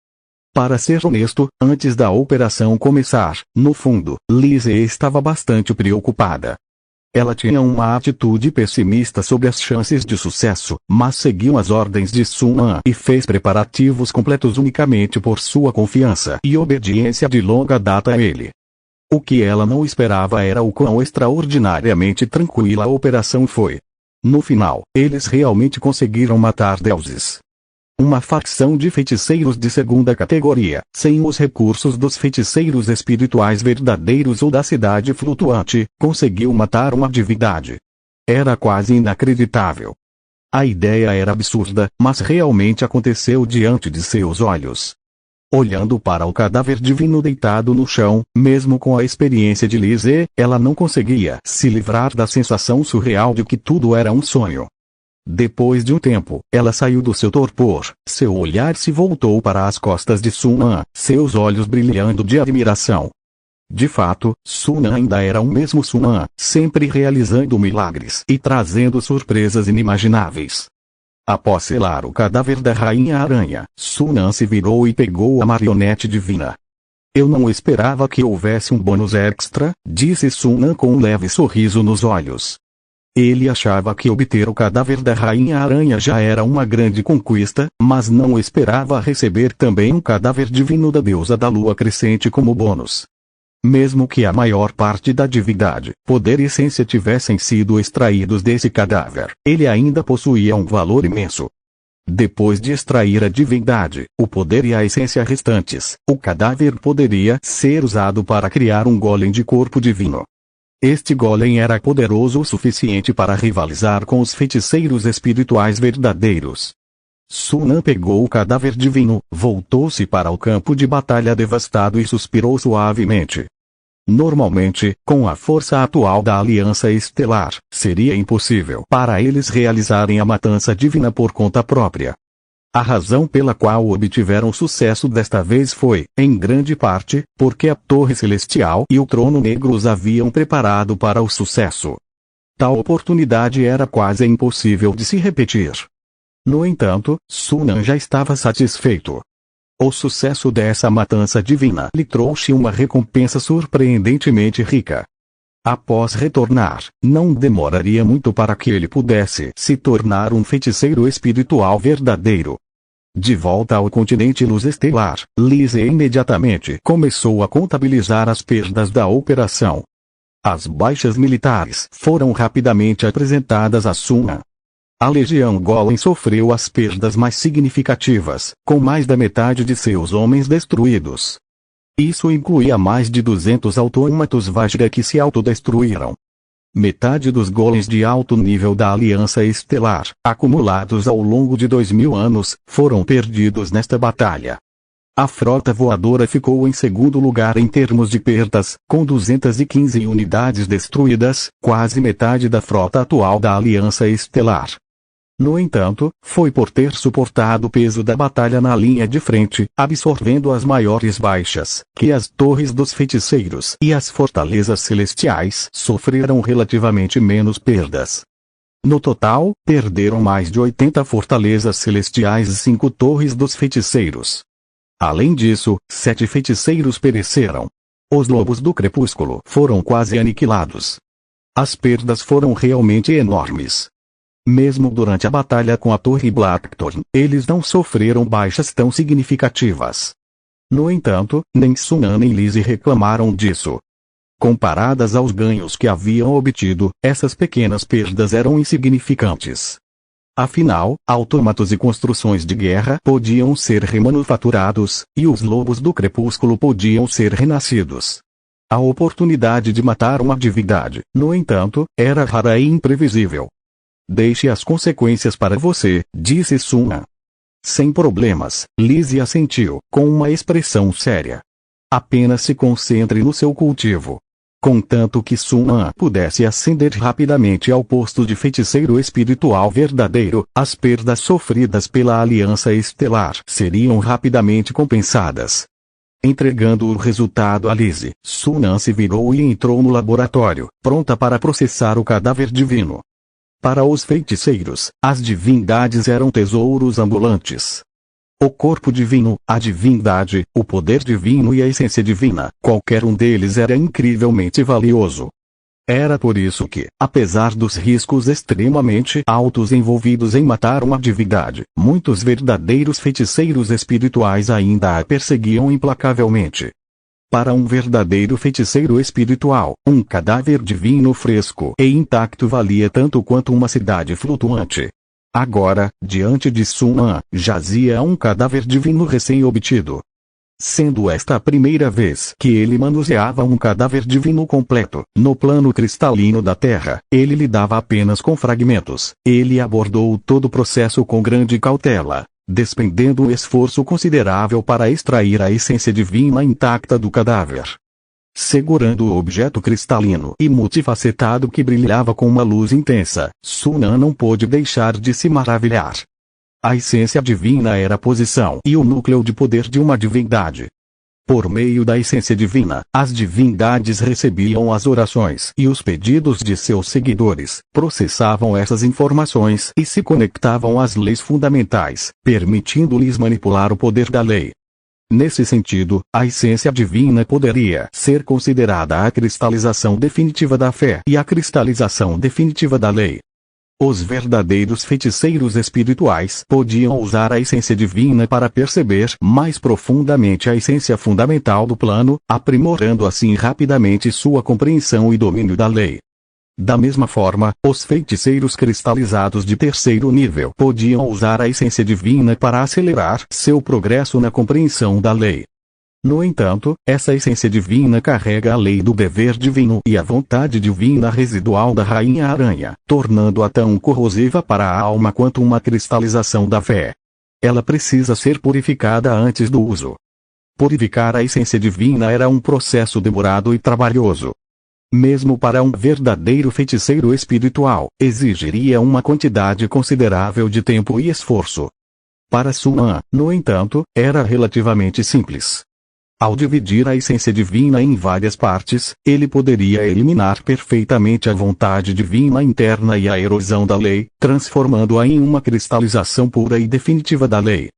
Para ser honesto, antes da operação começar, no fundo, Lizzie estava bastante preocupada. Ela tinha uma atitude pessimista sobre as chances de sucesso, mas seguiu as ordens de Sun-An e fez preparativos completos unicamente por sua confiança e obediência de longa data a ele. O que ela não esperava era o quão extraordinariamente tranquila a operação foi. No final, eles realmente conseguiram matar deuses. Uma facção de feiticeiros de segunda categoria, sem os recursos dos feiticeiros espirituais verdadeiros ou da cidade flutuante, conseguiu matar uma divindade. Era quase inacreditável. A ideia era absurda, mas realmente aconteceu diante de seus olhos. Olhando para o cadáver divino deitado no chão, mesmo com a experiência de Lizzie, ela não conseguia se livrar da sensação surreal de que tudo era um sonho. Depois de um tempo, ela saiu do seu torpor, seu olhar se voltou para as costas de Sun-An, seus olhos brilhando de admiração. De fato, Sun-An ainda era o mesmo Sun-An, sempre realizando milagres e trazendo surpresas inimagináveis. Após selar o cadáver da Rainha Aranha, Sun-An se virou e pegou a marionete divina. Eu não esperava que houvesse um bônus extra, disse Sun-An com um leve sorriso nos olhos. Ele achava que obter o cadáver da Rainha Aranha já era uma grande conquista, mas não esperava receber também um cadáver divino da deusa da lua crescente como bônus. Mesmo que a maior parte da divindade, poder e essência tivessem sido extraídos desse cadáver, ele ainda possuía um valor imenso. Depois de extrair a divindade, o poder e a essência restantes, o cadáver poderia ser usado para criar um golem de corpo divino. Este golem era poderoso o suficiente para rivalizar com os feiticeiros espirituais verdadeiros. Sun-An pegou o cadáver divino, voltou-se para o campo de batalha devastado e suspirou suavemente. Normalmente, com a força atual da Aliança Estelar, seria impossível para eles realizarem a matança divina por conta própria. A razão pela qual obtiveram sucesso desta vez foi, em grande parte, porque a Torre Celestial e o Trono Negro os haviam preparado para o sucesso. Tal oportunidade era quase impossível de se repetir. No entanto, Sun-An já estava satisfeito. O sucesso dessa matança divina lhe trouxe uma recompensa surpreendentemente rica. Após retornar, não demoraria muito para que ele pudesse se tornar um feiticeiro espiritual verdadeiro. De volta ao continente Luz Estelar, Lizzie imediatamente começou a contabilizar as perdas da operação. As baixas militares foram rapidamente apresentadas a Sun-An. A Legião Golem sofreu as perdas mais significativas, com mais da metade de seus homens destruídos. Isso incluía mais de 200 autômatos Vajra que se autodestruíram. Metade dos golems de alto nível da Aliança Estelar, acumulados ao longo de 2000 anos, foram perdidos nesta batalha. A frota voadora ficou em segundo lugar em termos de perdas, com 215 unidades destruídas, quase metade da frota atual da Aliança Estelar. No entanto, foi por ter suportado o peso da batalha na linha de frente, absorvendo as maiores baixas, que as torres dos feiticeiros e as fortalezas celestiais sofreram relativamente menos perdas. No total, perderam mais de 80 fortalezas celestiais e 5 torres dos feiticeiros. Além disso, 7 feiticeiros pereceram. Os lobos do crepúsculo foram quase aniquilados. As perdas foram realmente enormes. Mesmo durante a batalha com a Torre Blackthorn, eles não sofreram baixas tão significativas. No entanto, nem Sunan nem Lizzie reclamaram disso. Comparadas aos ganhos que haviam obtido, essas pequenas perdas eram insignificantes. Afinal, autômatos e construções de guerra podiam ser remanufaturados, e os lobos do crepúsculo podiam ser renascidos. A oportunidade de matar uma divindade, no entanto, era rara e imprevisível. Deixe as consequências para você, disse Sunan. Sem problemas, Lizzie assentiu, com uma expressão séria. Apenas se concentre no seu cultivo. Contanto que Sunan pudesse ascender rapidamente ao posto de feiticeiro espiritual verdadeiro, as perdas sofridas pela Aliança Estelar seriam rapidamente compensadas. Entregando o resultado a Lizzie, Sunan se virou e entrou no laboratório, pronta para processar o cadáver divino. Para os feiticeiros, as divindades eram tesouros ambulantes. O corpo divino, a divindade, o poder divino e a essência divina, qualquer um deles era incrivelmente valioso. Era por isso que, apesar dos riscos extremamente altos envolvidos em matar uma divindade, muitos verdadeiros feiticeiros espirituais ainda a perseguiam implacavelmente. Para um verdadeiro feiticeiro espiritual, um cadáver divino fresco e intacto valia tanto quanto uma cidade flutuante. Agora, diante de Sunan, jazia um cadáver divino recém-obtido. Sendo esta a primeira vez que ele manuseava um cadáver divino completo, no plano cristalino da Terra, ele lidava apenas com fragmentos. Ele abordou todo o processo com grande cautela, despendendo um esforço considerável para extrair a essência divina intacta do cadáver. Segurando o objeto cristalino e multifacetado que brilhava com uma luz intensa, Sunan não pôde deixar de se maravilhar. A essência divina era a posição e o núcleo de poder de uma divindade. Por meio da essência divina, as divindades recebiam as orações e os pedidos de seus seguidores, processavam essas informações e se conectavam às leis fundamentais, permitindo-lhes manipular o poder da lei. Nesse sentido, a essência divina poderia ser considerada a cristalização definitiva da fé e a cristalização definitiva da lei. Os verdadeiros feiticeiros espirituais podiam usar a essência divina para perceber mais profundamente a essência fundamental do plano, aprimorando assim rapidamente sua compreensão e domínio da lei. Da mesma forma, os feiticeiros cristalizados de terceiro nível podiam usar a essência divina para acelerar seu progresso na compreensão da lei. No entanto, essa essência divina carrega a lei do dever divino e a vontade divina residual da Rainha Aranha, tornando-a tão corrosiva para a alma quanto uma cristalização da fé. Ela precisa ser purificada antes do uso. Purificar a essência divina era um processo demorado e trabalhoso. Mesmo para um verdadeiro feiticeiro espiritual, exigiria uma quantidade considerável de tempo e esforço. Para Sunan, no entanto, era relativamente simples. Ao dividir a essência divina em várias partes, ele poderia eliminar perfeitamente a vontade divina interna e a erosão da lei, transformando-a em uma cristalização pura e definitiva da lei.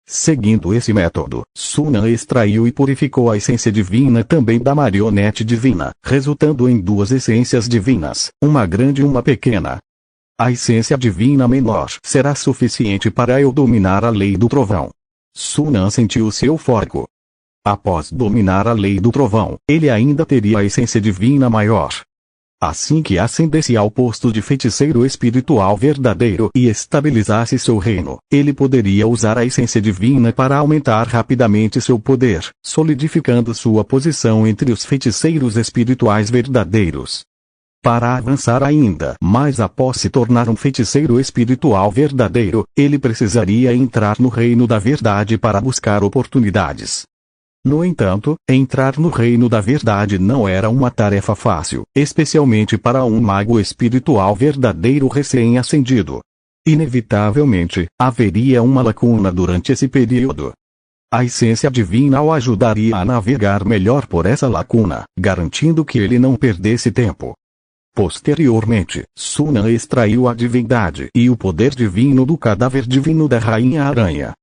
Seguindo esse método, Sunan extraiu e purificou a essência divina também da marionete divina, resultando em duas essências divinas, uma grande e uma pequena. A essência divina menor será suficiente para eu dominar a lei do trovão. Sunan sentiu-se eufórico. Após dominar a lei do trovão, ele ainda teria a essência divina maior. Assim que ascendesse ao posto de feiticeiro espiritual verdadeiro e estabilizasse seu reino, ele poderia usar a essência divina para aumentar rapidamente seu poder, solidificando sua posição entre os feiticeiros espirituais verdadeiros. Para avançar ainda mais após se tornar um feiticeiro espiritual verdadeiro, ele precisaria entrar no reino da verdade para buscar oportunidades. No entanto, entrar no reino da verdade não era uma tarefa fácil, especialmente para um mago espiritual verdadeiro recém-ascendido. Inevitavelmente, haveria uma lacuna durante esse período. A essência divina o ajudaria a navegar melhor por essa lacuna, garantindo que ele não perdesse tempo. Posteriormente, Sunan extraiu a divindade e o poder divino do cadáver divino da Rainha Aranha.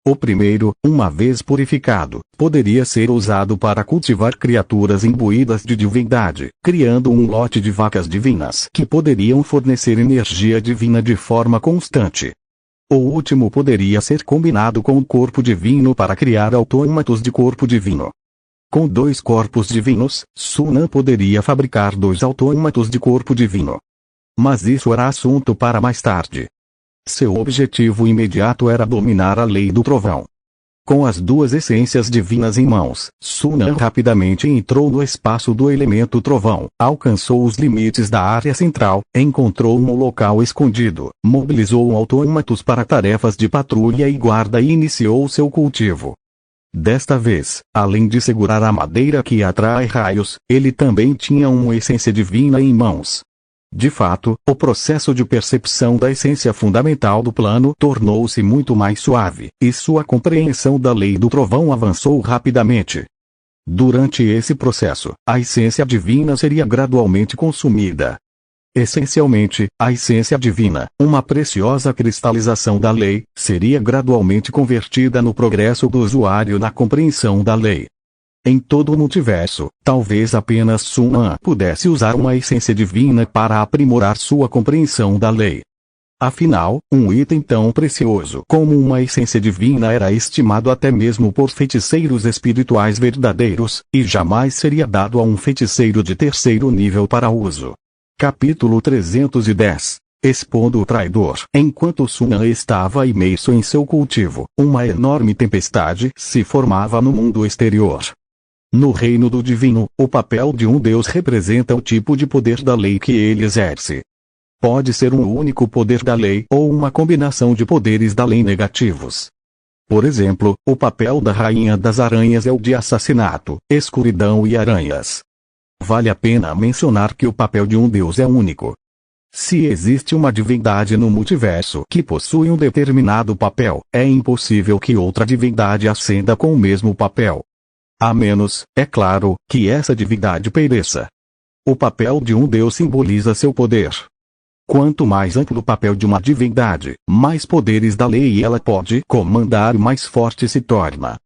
O primeiro, uma vez purificado, poderia ser usado para cultivar criaturas imbuídas de divindade, criando um lote de vacas divinas que poderiam fornecer energia divina de forma constante. O último poderia ser combinado com o corpo divino para criar autômatos de corpo divino. Com 2 corpos divinos, Sunan poderia fabricar 2 autômatos de corpo divino. Mas isso era assunto para mais tarde. Seu objetivo imediato era dominar a lei do trovão. Com as 2 essências divinas em mãos, Sunan rapidamente entrou no espaço do elemento trovão, alcançou os limites da área central, encontrou um local escondido, mobilizou autômatos para tarefas de patrulha e guarda e iniciou seu cultivo. Desta vez, além de segurar a madeira que atrai raios, ele também tinha uma essência divina em mãos. De fato, o processo de percepção da essência fundamental do plano tornou-se muito mais suave, e sua compreensão da lei do trovão avançou rapidamente. Durante esse processo, a essência divina seria gradualmente consumida. Essencialmente, a essência divina, uma preciosa cristalização da lei, seria gradualmente convertida no progresso do usuário na compreensão da lei. Em todo o multiverso, talvez apenas Sunan pudesse usar uma essência divina para aprimorar sua compreensão da lei. Afinal, um item tão precioso como uma essência divina era estimado até mesmo por feiticeiros espirituais verdadeiros, e jamais seria dado a um feiticeiro de terceiro nível para uso. Capítulo 310. Expondo o traidor. Enquanto Sunan estava imerso em seu cultivo, uma enorme tempestade se formava no mundo exterior. No reino do divino, o papel de um deus representa o tipo de poder da lei que ele exerce. Pode ser um único poder da lei ou uma combinação de poderes da lei negativos. Por exemplo, o papel da Rainha das Aranhas é o de assassinato, escuridão e aranhas. Vale a pena mencionar que o papel de um deus é único. Se existe uma divindade no multiverso que possui um determinado papel, é impossível que outra divindade ascenda com o mesmo papel. A menos, é claro, que essa divindade pereça. O papel de um deus simboliza seu poder. Quanto mais amplo o papel de uma divindade, mais poderes da lei ela pode comandar e mais forte se torna.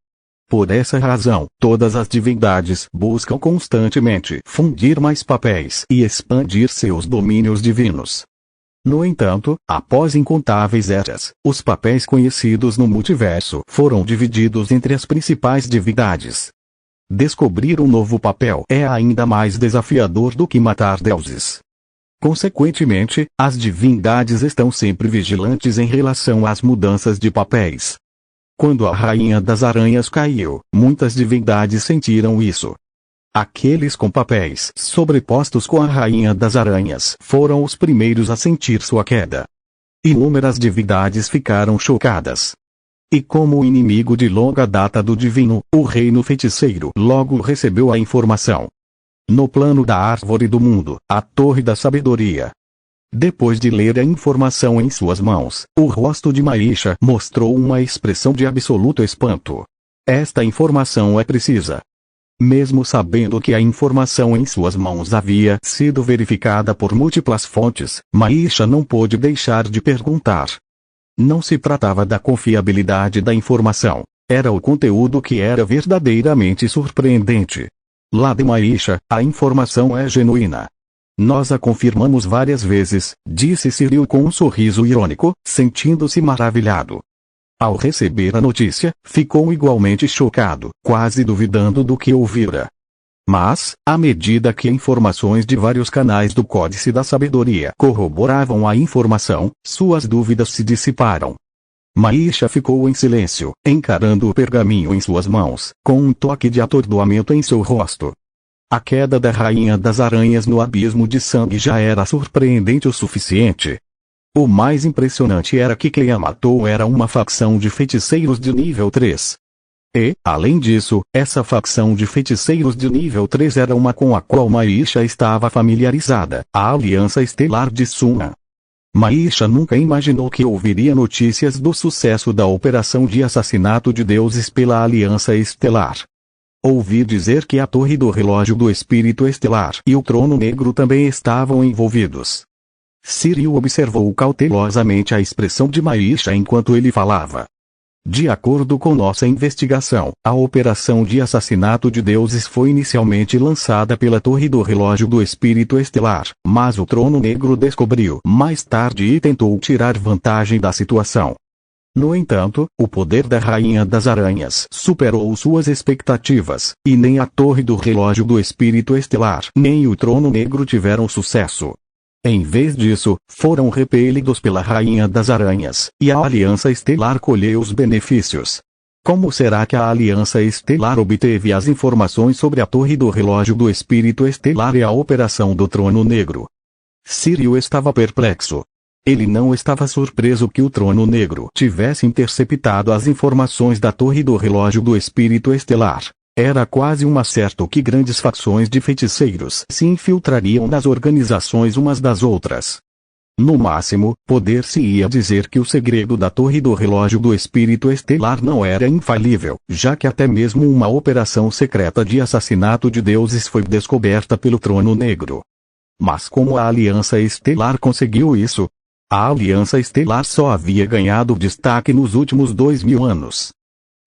Por essa razão, todas as divindades buscam constantemente fundir mais papéis e expandir seus domínios divinos. No entanto, após incontáveis eras, os papéis conhecidos no multiverso foram divididos entre as principais divindades. Descobrir um novo papel é ainda mais desafiador do que matar deuses. Consequentemente, as divindades estão sempre vigilantes em relação às mudanças de papéis. Quando a Rainha das Aranhas caiu, muitas divindades sentiram isso. Aqueles com papéis sobrepostos com a Rainha das Aranhas foram os primeiros a sentir sua queda. Inúmeras divindades ficaram chocadas. E como inimigo de longa data do divino, o reino feiticeiro logo recebeu a informação. No plano da árvore do mundo, a torre da sabedoria. Depois de ler a informação em suas mãos, o rosto de Maisha mostrou uma expressão de absoluto espanto. Esta informação é precisa. Mesmo sabendo que a informação em suas mãos havia sido verificada por múltiplas fontes, Maisha não pôde deixar de perguntar. Não se tratava da confiabilidade da informação. Era o conteúdo que era verdadeiramente surpreendente. Lá de Maisha, a informação é genuína. Nós a confirmamos várias vezes, disse Cyril com um sorriso irônico, sentindo-se maravilhado. Ao receber a notícia, ficou igualmente chocado, quase duvidando do que ouvira. Mas, à medida que informações de vários canais do Códice da Sabedoria corroboravam a informação, suas dúvidas se dissiparam. Maisha ficou em silêncio, encarando o pergaminho em suas mãos, com um toque de atordoamento em seu rosto. A queda da Rainha das Aranhas no abismo de sangue já era surpreendente o suficiente. O mais impressionante era que quem a matou era uma facção de feiticeiros de nível 3. E, além disso, essa facção de feiticeiros de nível 3 era uma com a qual Maisha estava familiarizada, a Aliança Estelar de Sunan. Maisha nunca imaginou que ouviria notícias do sucesso da operação de assassinato de deuses pela Aliança Estelar. Ouvi dizer que a Torre do Relógio do Espírito Estelar e o Trono Negro também estavam envolvidos. Cyril observou cautelosamente a expressão de Maisha enquanto ele falava. De acordo com nossa investigação, a operação de assassinato de deuses foi inicialmente lançada pela Torre do Relógio do Espírito Estelar, mas o Trono Negro descobriu mais tarde e tentou tirar vantagem da situação. No entanto, o poder da Rainha das Aranhas superou suas expectativas, e nem a Torre do Relógio do Espírito Estelar nem o Trono Negro tiveram sucesso. Em vez disso, foram repelidos pela Rainha das Aranhas, e a Aliança Estelar colheu os benefícios. Como será que a Aliança Estelar obteve as informações sobre a Torre do Relógio do Espírito Estelar e a operação do Trono Negro? Cyril estava perplexo. Ele não estava surpreso que o Trono Negro tivesse interceptado as informações da Torre do Relógio do Espírito Estelar. Era quase um certo que grandes facções de feiticeiros se infiltrariam nas organizações umas das outras. No máximo, poder-se-ia dizer que o segredo da Torre do Relógio do Espírito Estelar não era infalível, já que até mesmo uma operação secreta de assassinato de deuses foi descoberta pelo Trono Negro. Mas como a Aliança Estelar conseguiu isso? A Aliança Estelar só havia ganhado destaque nos últimos 2000 anos.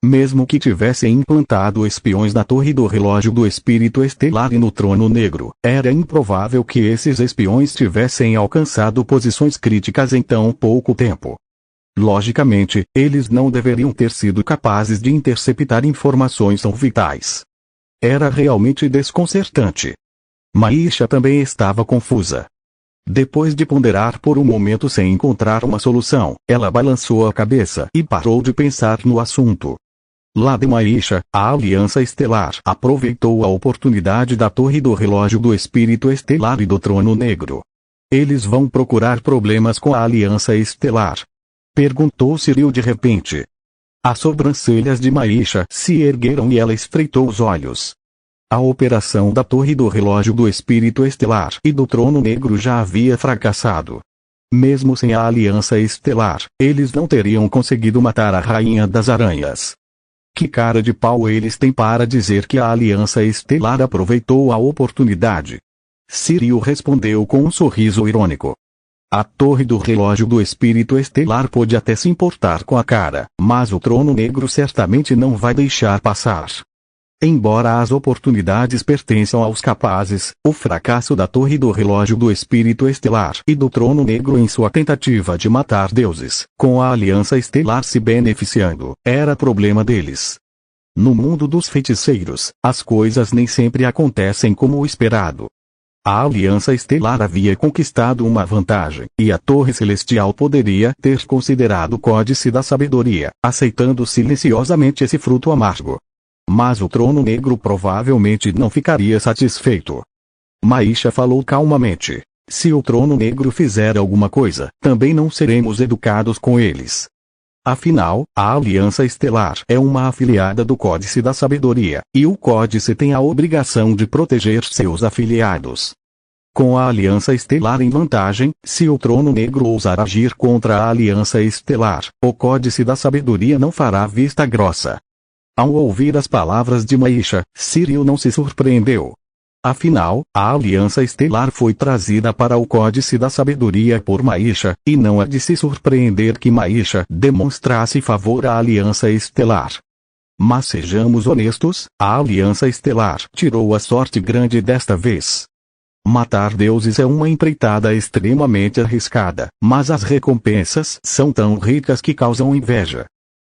Mesmo que tivesse implantado espiões na Torre do Relógio do Espírito Estelar e no Trono Negro, era improvável que esses espiões tivessem alcançado posições críticas em tão pouco tempo. Logicamente, eles não deveriam ter sido capazes de interceptar informações tão vitais. Era realmente desconcertante. Maisha também estava confusa. Depois de ponderar por um momento sem encontrar uma solução, ela balançou a cabeça e parou de pensar no assunto. Lá de Maisha, a Aliança Estelar aproveitou a oportunidade da Torre do Relógio do Espírito Estelar e do Trono Negro. Eles vão procurar problemas com a Aliança Estelar? Perguntou Cyril de repente. As sobrancelhas de Maisha se ergueram e ela estreitou os olhos. A operação da Torre do Relógio do Espírito Estelar e do Trono Negro já havia fracassado. Mesmo sem a Aliança Estelar, eles não teriam conseguido matar a Rainha das Aranhas. Que cara de pau eles têm para dizer que a Aliança Estelar aproveitou a oportunidade? Cyril respondeu com um sorriso irônico. A Torre do Relógio do Espírito Estelar pode até se importar com a cara, mas o Trono Negro certamente não vai deixar passar. Embora as oportunidades pertençam aos capazes, o fracasso da Torre do Relógio do Espírito Estelar e do Trono Negro em sua tentativa de matar deuses, com a Aliança Estelar se beneficiando, era problema deles. No mundo dos feiticeiros, as coisas nem sempre acontecem como o esperado. A Aliança Estelar havia conquistado uma vantagem, e a Torre Celestial poderia ter considerado o Códice da Sabedoria, aceitando silenciosamente esse fruto amargo. Mas o Trono Negro provavelmente não ficaria satisfeito. Maisha falou calmamente. Se o Trono Negro fizer alguma coisa, também não seremos educados com eles. Afinal, a Aliança Estelar é uma afiliada do Códice da Sabedoria, e o Códice tem a obrigação de proteger seus afiliados. Com a Aliança Estelar em vantagem, se o Trono Negro ousar agir contra a Aliança Estelar, o Códice da Sabedoria não fará vista grossa. Ao ouvir as palavras de Maisha, Cyril não se surpreendeu. Afinal, a Aliança Estelar foi trazida para o Códice da Sabedoria por Maisha, e não é de se surpreender que Maisha demonstrasse favor à Aliança Estelar. Mas sejamos honestos, a Aliança Estelar tirou a sorte grande desta vez. Matar deuses é uma empreitada extremamente arriscada, mas as recompensas são tão ricas que causam inveja.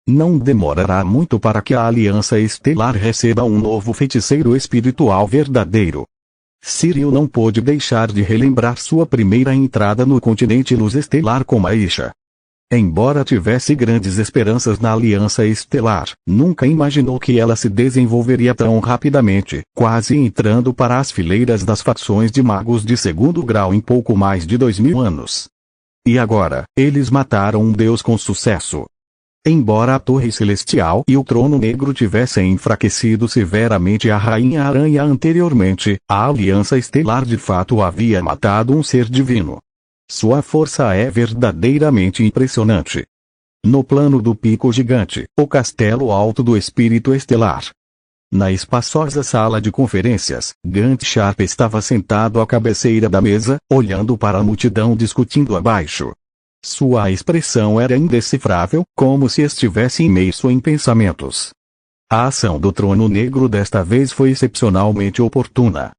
Não demorará muito para que a Aliança Estelar receba um novo feiticeiro espiritual verdadeiro. Cyril não pôde deixar de relembrar sua primeira entrada no continente Luz Estelar com Maisha. Embora tivesse grandes esperanças na Aliança Estelar, nunca imaginou que ela se desenvolveria tão rapidamente, quase entrando para as fileiras das facções de magos de segundo grau em pouco mais de 2000 anos. E agora, eles mataram um deus com sucesso. Embora a Torre Celestial e o Trono Negro tivessem enfraquecido severamente a Rainha Aranha anteriormente, a Aliança Estelar de fato havia matado um ser divino. Sua força é verdadeiramente impressionante. No plano do pico gigante, o castelo alto do espírito estelar. Na espaçosa sala de conferências, Gant Sharp estava sentado à cabeceira da mesa, olhando para a multidão discutindo abaixo. Sua expressão era indecifrável, como se estivesse imerso em pensamentos. A ação do trono negro desta vez foi excepcionalmente oportuna.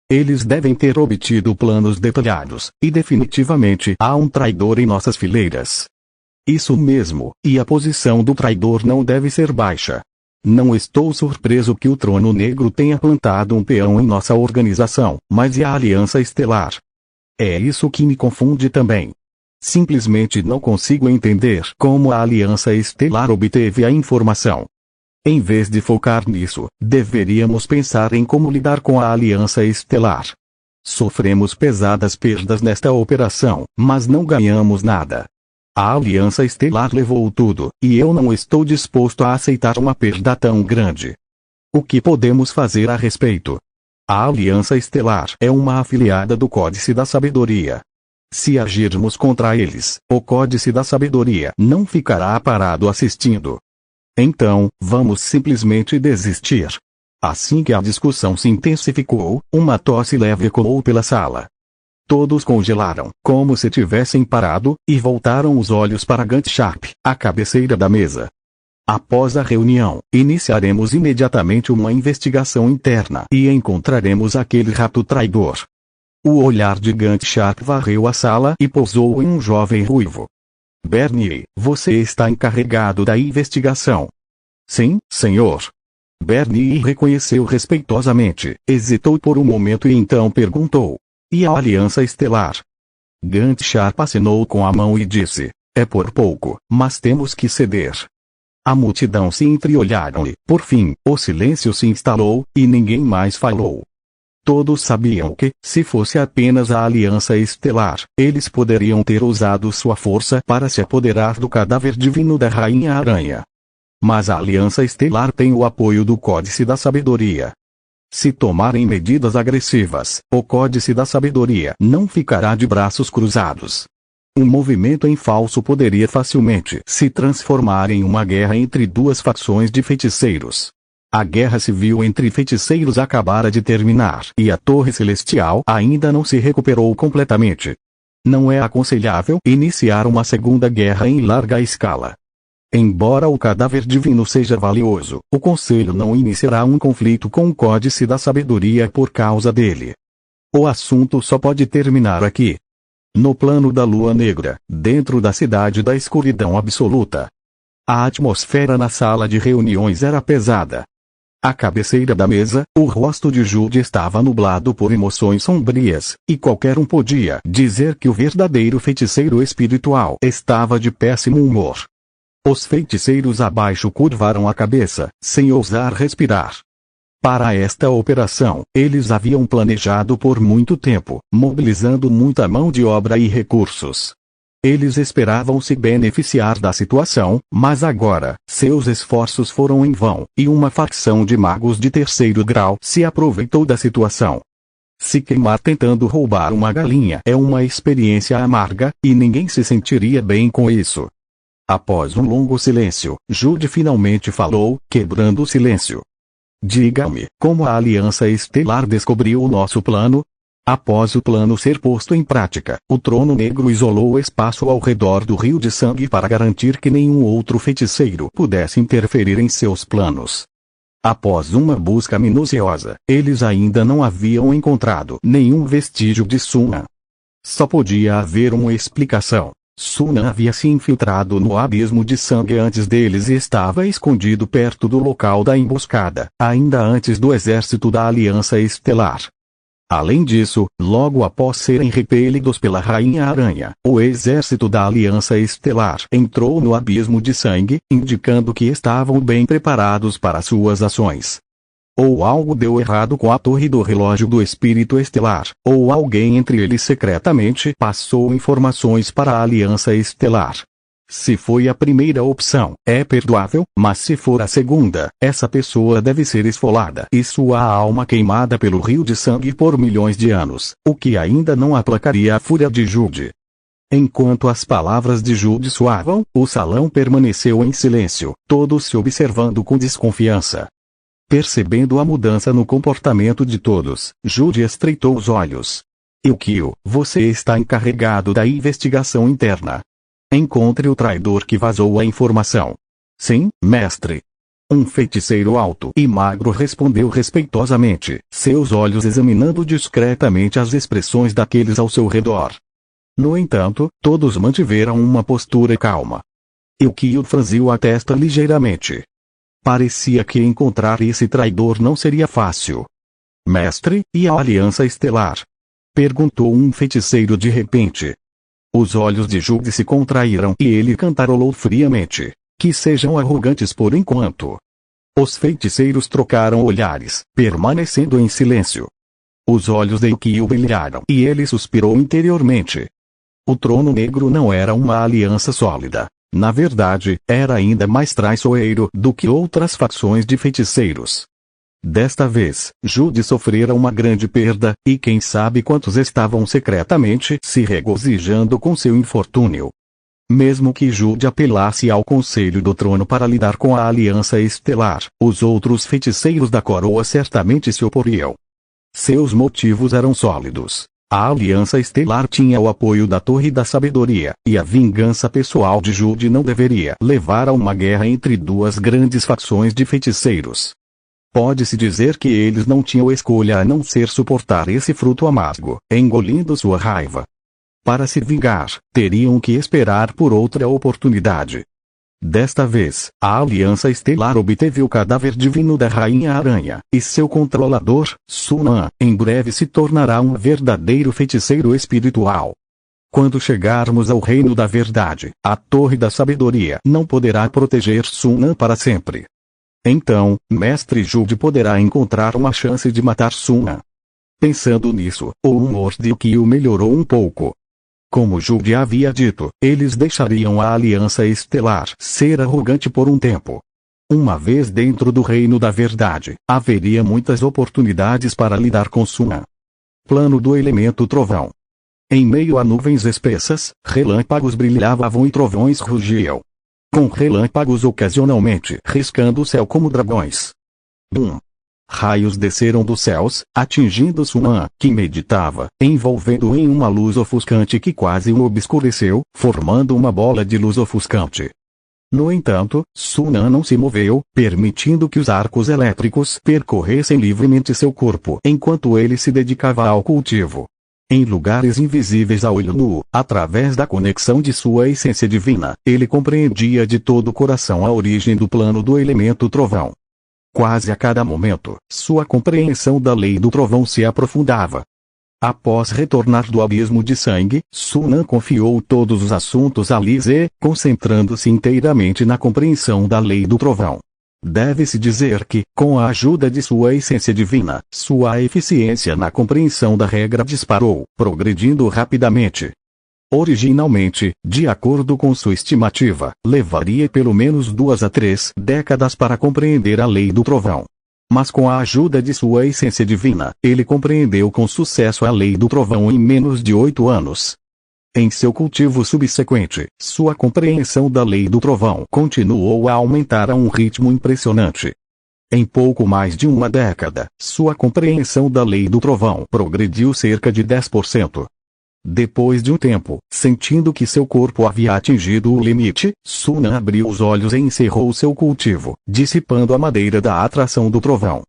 Eles devem ter obtido planos detalhados, e definitivamente há um traidor em nossas fileiras. Isso mesmo, e a posição do traidor não deve ser baixa. Não estou surpreso que o trono negro tenha plantado um peão em nossa organização, mas e a Aliança Estelar? É isso que me confunde também. Simplesmente não consigo entender como a Aliança Estelar obteve a informação. Em vez de focar nisso, deveríamos pensar em como lidar com a Aliança Estelar. Sofremos pesadas perdas nesta operação, mas não ganhamos nada. A Aliança Estelar levou tudo, e eu não estou disposto a aceitar uma perda tão grande. O que podemos fazer a respeito? A Aliança Estelar é uma afiliada do Códice da Sabedoria. Se agirmos contra eles, o Códice da Sabedoria não ficará parado assistindo. Então, vamos simplesmente desistir. Assim que a discussão se intensificou, uma tosse leve ecoou pela sala. Todos congelaram, como se tivessem parado, e voltaram os olhos para Gant Sharp, à cabeceira da mesa. Após a reunião, iniciaremos imediatamente uma investigação interna e encontraremos aquele rato traidor. O olhar de Gant Sharp varreu a sala e pousou em um jovem ruivo. Bernie, você está encarregado da investigação. Sim, senhor. Bernie reconheceu respeitosamente, hesitou por um momento e então perguntou. E a Aliança Estelar? Gant Sharp acenou com a mão e disse, é por pouco, mas temos que ceder. A multidão se entreolharam e, por fim, o silêncio se instalou, e ninguém mais falou. Todos sabiam que, se fosse apenas a Aliança Estelar, eles poderiam ter usado sua força para se apoderar do cadáver divino da Rainha Aranha. Mas a Aliança Estelar tem o apoio do Códice da Sabedoria. Se tomarem medidas agressivas, o Códice da Sabedoria não ficará de braços cruzados. Um movimento em falso poderia facilmente se transformar em uma guerra entre duas facções de feiticeiros. A guerra civil entre feiticeiros acabara de terminar e a Torre Celestial ainda não se recuperou completamente. Não é aconselhável iniciar uma segunda guerra em larga escala. Embora o cadáver divino seja valioso, o Conselho não iniciará um conflito com o Códice da Sabedoria por causa dele. O assunto só pode terminar aqui. No plano da Lua Negra, dentro da Cidade da Escuridão Absoluta. A atmosfera na sala de reuniões era pesada. À cabeceira da mesa, o rosto de Jude estava nublado por emoções sombrias, e qualquer um podia dizer que o verdadeiro feiticeiro espiritual estava de péssimo humor. Os feiticeiros abaixo curvaram a cabeça, sem ousar respirar. Para esta operação, eles haviam planejado por muito tempo, mobilizando muita mão de obra e recursos. Eles esperavam se beneficiar da situação, mas agora, seus esforços foram em vão, e uma facção de magos de terceiro grau se aproveitou da situação. Se queimar tentando roubar uma galinha é uma experiência amarga, e ninguém se sentiria bem com isso. Após um longo silêncio, Jude finalmente falou, quebrando o silêncio. Diga-me, como a Aliança Estelar descobriu o nosso plano? Após o plano ser posto em prática, o Trono Negro isolou o espaço ao redor do Rio de Sangue para garantir que nenhum outro feiticeiro pudesse interferir em seus planos. Após uma busca minuciosa, eles ainda não haviam encontrado nenhum vestígio de Suna. Só podia haver uma explicação. Suna havia se infiltrado no abismo de sangue antes deles e estava escondido perto do local da emboscada, ainda antes do exército da Aliança Estelar. Além disso, logo após serem repelidos pela Rainha Aranha, o exército da Aliança Estelar entrou no abismo de sangue, indicando que estavam bem preparados para suas ações. Ou algo deu errado com a torre do relógio do espírito estelar, ou alguém entre eles secretamente passou informações para a Aliança Estelar. Se foi a primeira opção, é perdoável, mas se for a segunda, essa pessoa deve ser esfolada e sua alma queimada pelo rio de sangue por milhões de anos, o que ainda não aplacaria a fúria de Jude. Enquanto as palavras de Jude soavam, o salão permaneceu em silêncio, todos se observando com desconfiança. Percebendo a mudança no comportamento de todos, Jude estreitou os olhos. Yukio, você está encarregado da investigação interna. Encontre o traidor que vazou a informação. Sim, mestre. Um feiticeiro alto e magro respondeu respeitosamente, seus olhos examinando discretamente as expressões daqueles ao seu redor. No entanto, todos mantiveram uma postura calma. Yukio franziu a testa ligeiramente. Parecia que encontrar esse traidor não seria fácil. Mestre, e a Aliança Estelar? Perguntou um feiticeiro de repente. Os olhos de Jude se contraíram e ele cantarolou friamente. Que sejam arrogantes por enquanto. Os feiticeiros trocaram olhares, permanecendo em silêncio. Os olhos de Yukio brilharam e ele suspirou interiormente. O Trono Negro não era uma aliança sólida. Na verdade, era ainda mais traiçoeiro do que outras facções de feiticeiros. Desta vez, Jude sofrera uma grande perda, e quem sabe quantos estavam secretamente se regozijando com seu infortúnio. Mesmo que Jude apelasse ao Conselho do Trono para lidar com a Aliança Estelar, os outros feiticeiros da coroa certamente se oporiam. Seus motivos eram sólidos. A Aliança Estelar tinha o apoio da Torre da Sabedoria, e a vingança pessoal de Jude não deveria levar a uma guerra entre duas grandes facções de feiticeiros. Pode-se dizer que eles não tinham escolha a não ser suportar esse fruto amargo, engolindo sua raiva. Para se vingar, teriam que esperar por outra oportunidade. Desta vez, a Aliança Estelar obteve o cadáver divino da Rainha Aranha, e seu controlador, Sunan, em breve se tornará um verdadeiro feiticeiro espiritual. Quando chegarmos ao Reino da Verdade, a Torre da Sabedoria não poderá proteger Sunan para sempre. Então, Mestre Jude poderá encontrar uma chance de matar Sunan. Pensando nisso, o humor de Yukio melhorou um pouco. Como Jude havia dito, eles deixariam a Aliança Estelar ser arrogante por um tempo. Uma vez dentro do Reino da Verdade, haveria muitas oportunidades para lidar com Sunan. Plano do elemento trovão. Em meio a nuvens espessas, relâmpagos brilhavam e trovões rugiam. Com relâmpagos ocasionalmente riscando o céu como dragões. Bum! Raios desceram dos céus, atingindo Sunan, que meditava, envolvendo-o em uma luz ofuscante que quase o obscureceu, formando uma bola de luz ofuscante. No entanto, Sunan não se moveu, permitindo que os arcos elétricos percorressem livremente seu corpo enquanto ele se dedicava ao cultivo. Em lugares invisíveis a olho nu, através da conexão de sua essência divina, ele compreendia de todo o coração a origem do plano do elemento trovão. Quase a cada momento, sua compreensão da lei do trovão se aprofundava. Após retornar do abismo de sangue, Sunan confiou todos os assuntos a Lise, concentrando-se inteiramente na compreensão da lei do trovão. Deve-se dizer que, com a ajuda de sua essência divina, sua eficiência na compreensão da regra disparou, progredindo rapidamente. Originalmente, de acordo com sua estimativa, levaria pelo menos 2 a 3 décadas para compreender a lei do trovão. Mas com a ajuda de sua essência divina, ele compreendeu com sucesso a lei do trovão em menos de 8 anos. Em seu cultivo subsequente, sua compreensão da lei do trovão continuou a aumentar a um ritmo impressionante. Em pouco mais de uma década, sua compreensão da lei do trovão progrediu cerca de 10%. Depois de um tempo, sentindo que seu corpo havia atingido o limite, Sunan abriu os olhos e encerrou seu cultivo, dissipando a madeira da atração do trovão.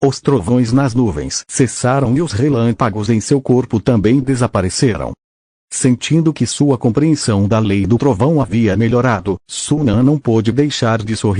Os trovões nas nuvens cessaram e os relâmpagos em seu corpo também desapareceram. Sentindo que sua compreensão da lei do trovão havia melhorado, Sunan não pôde deixar de sorrir.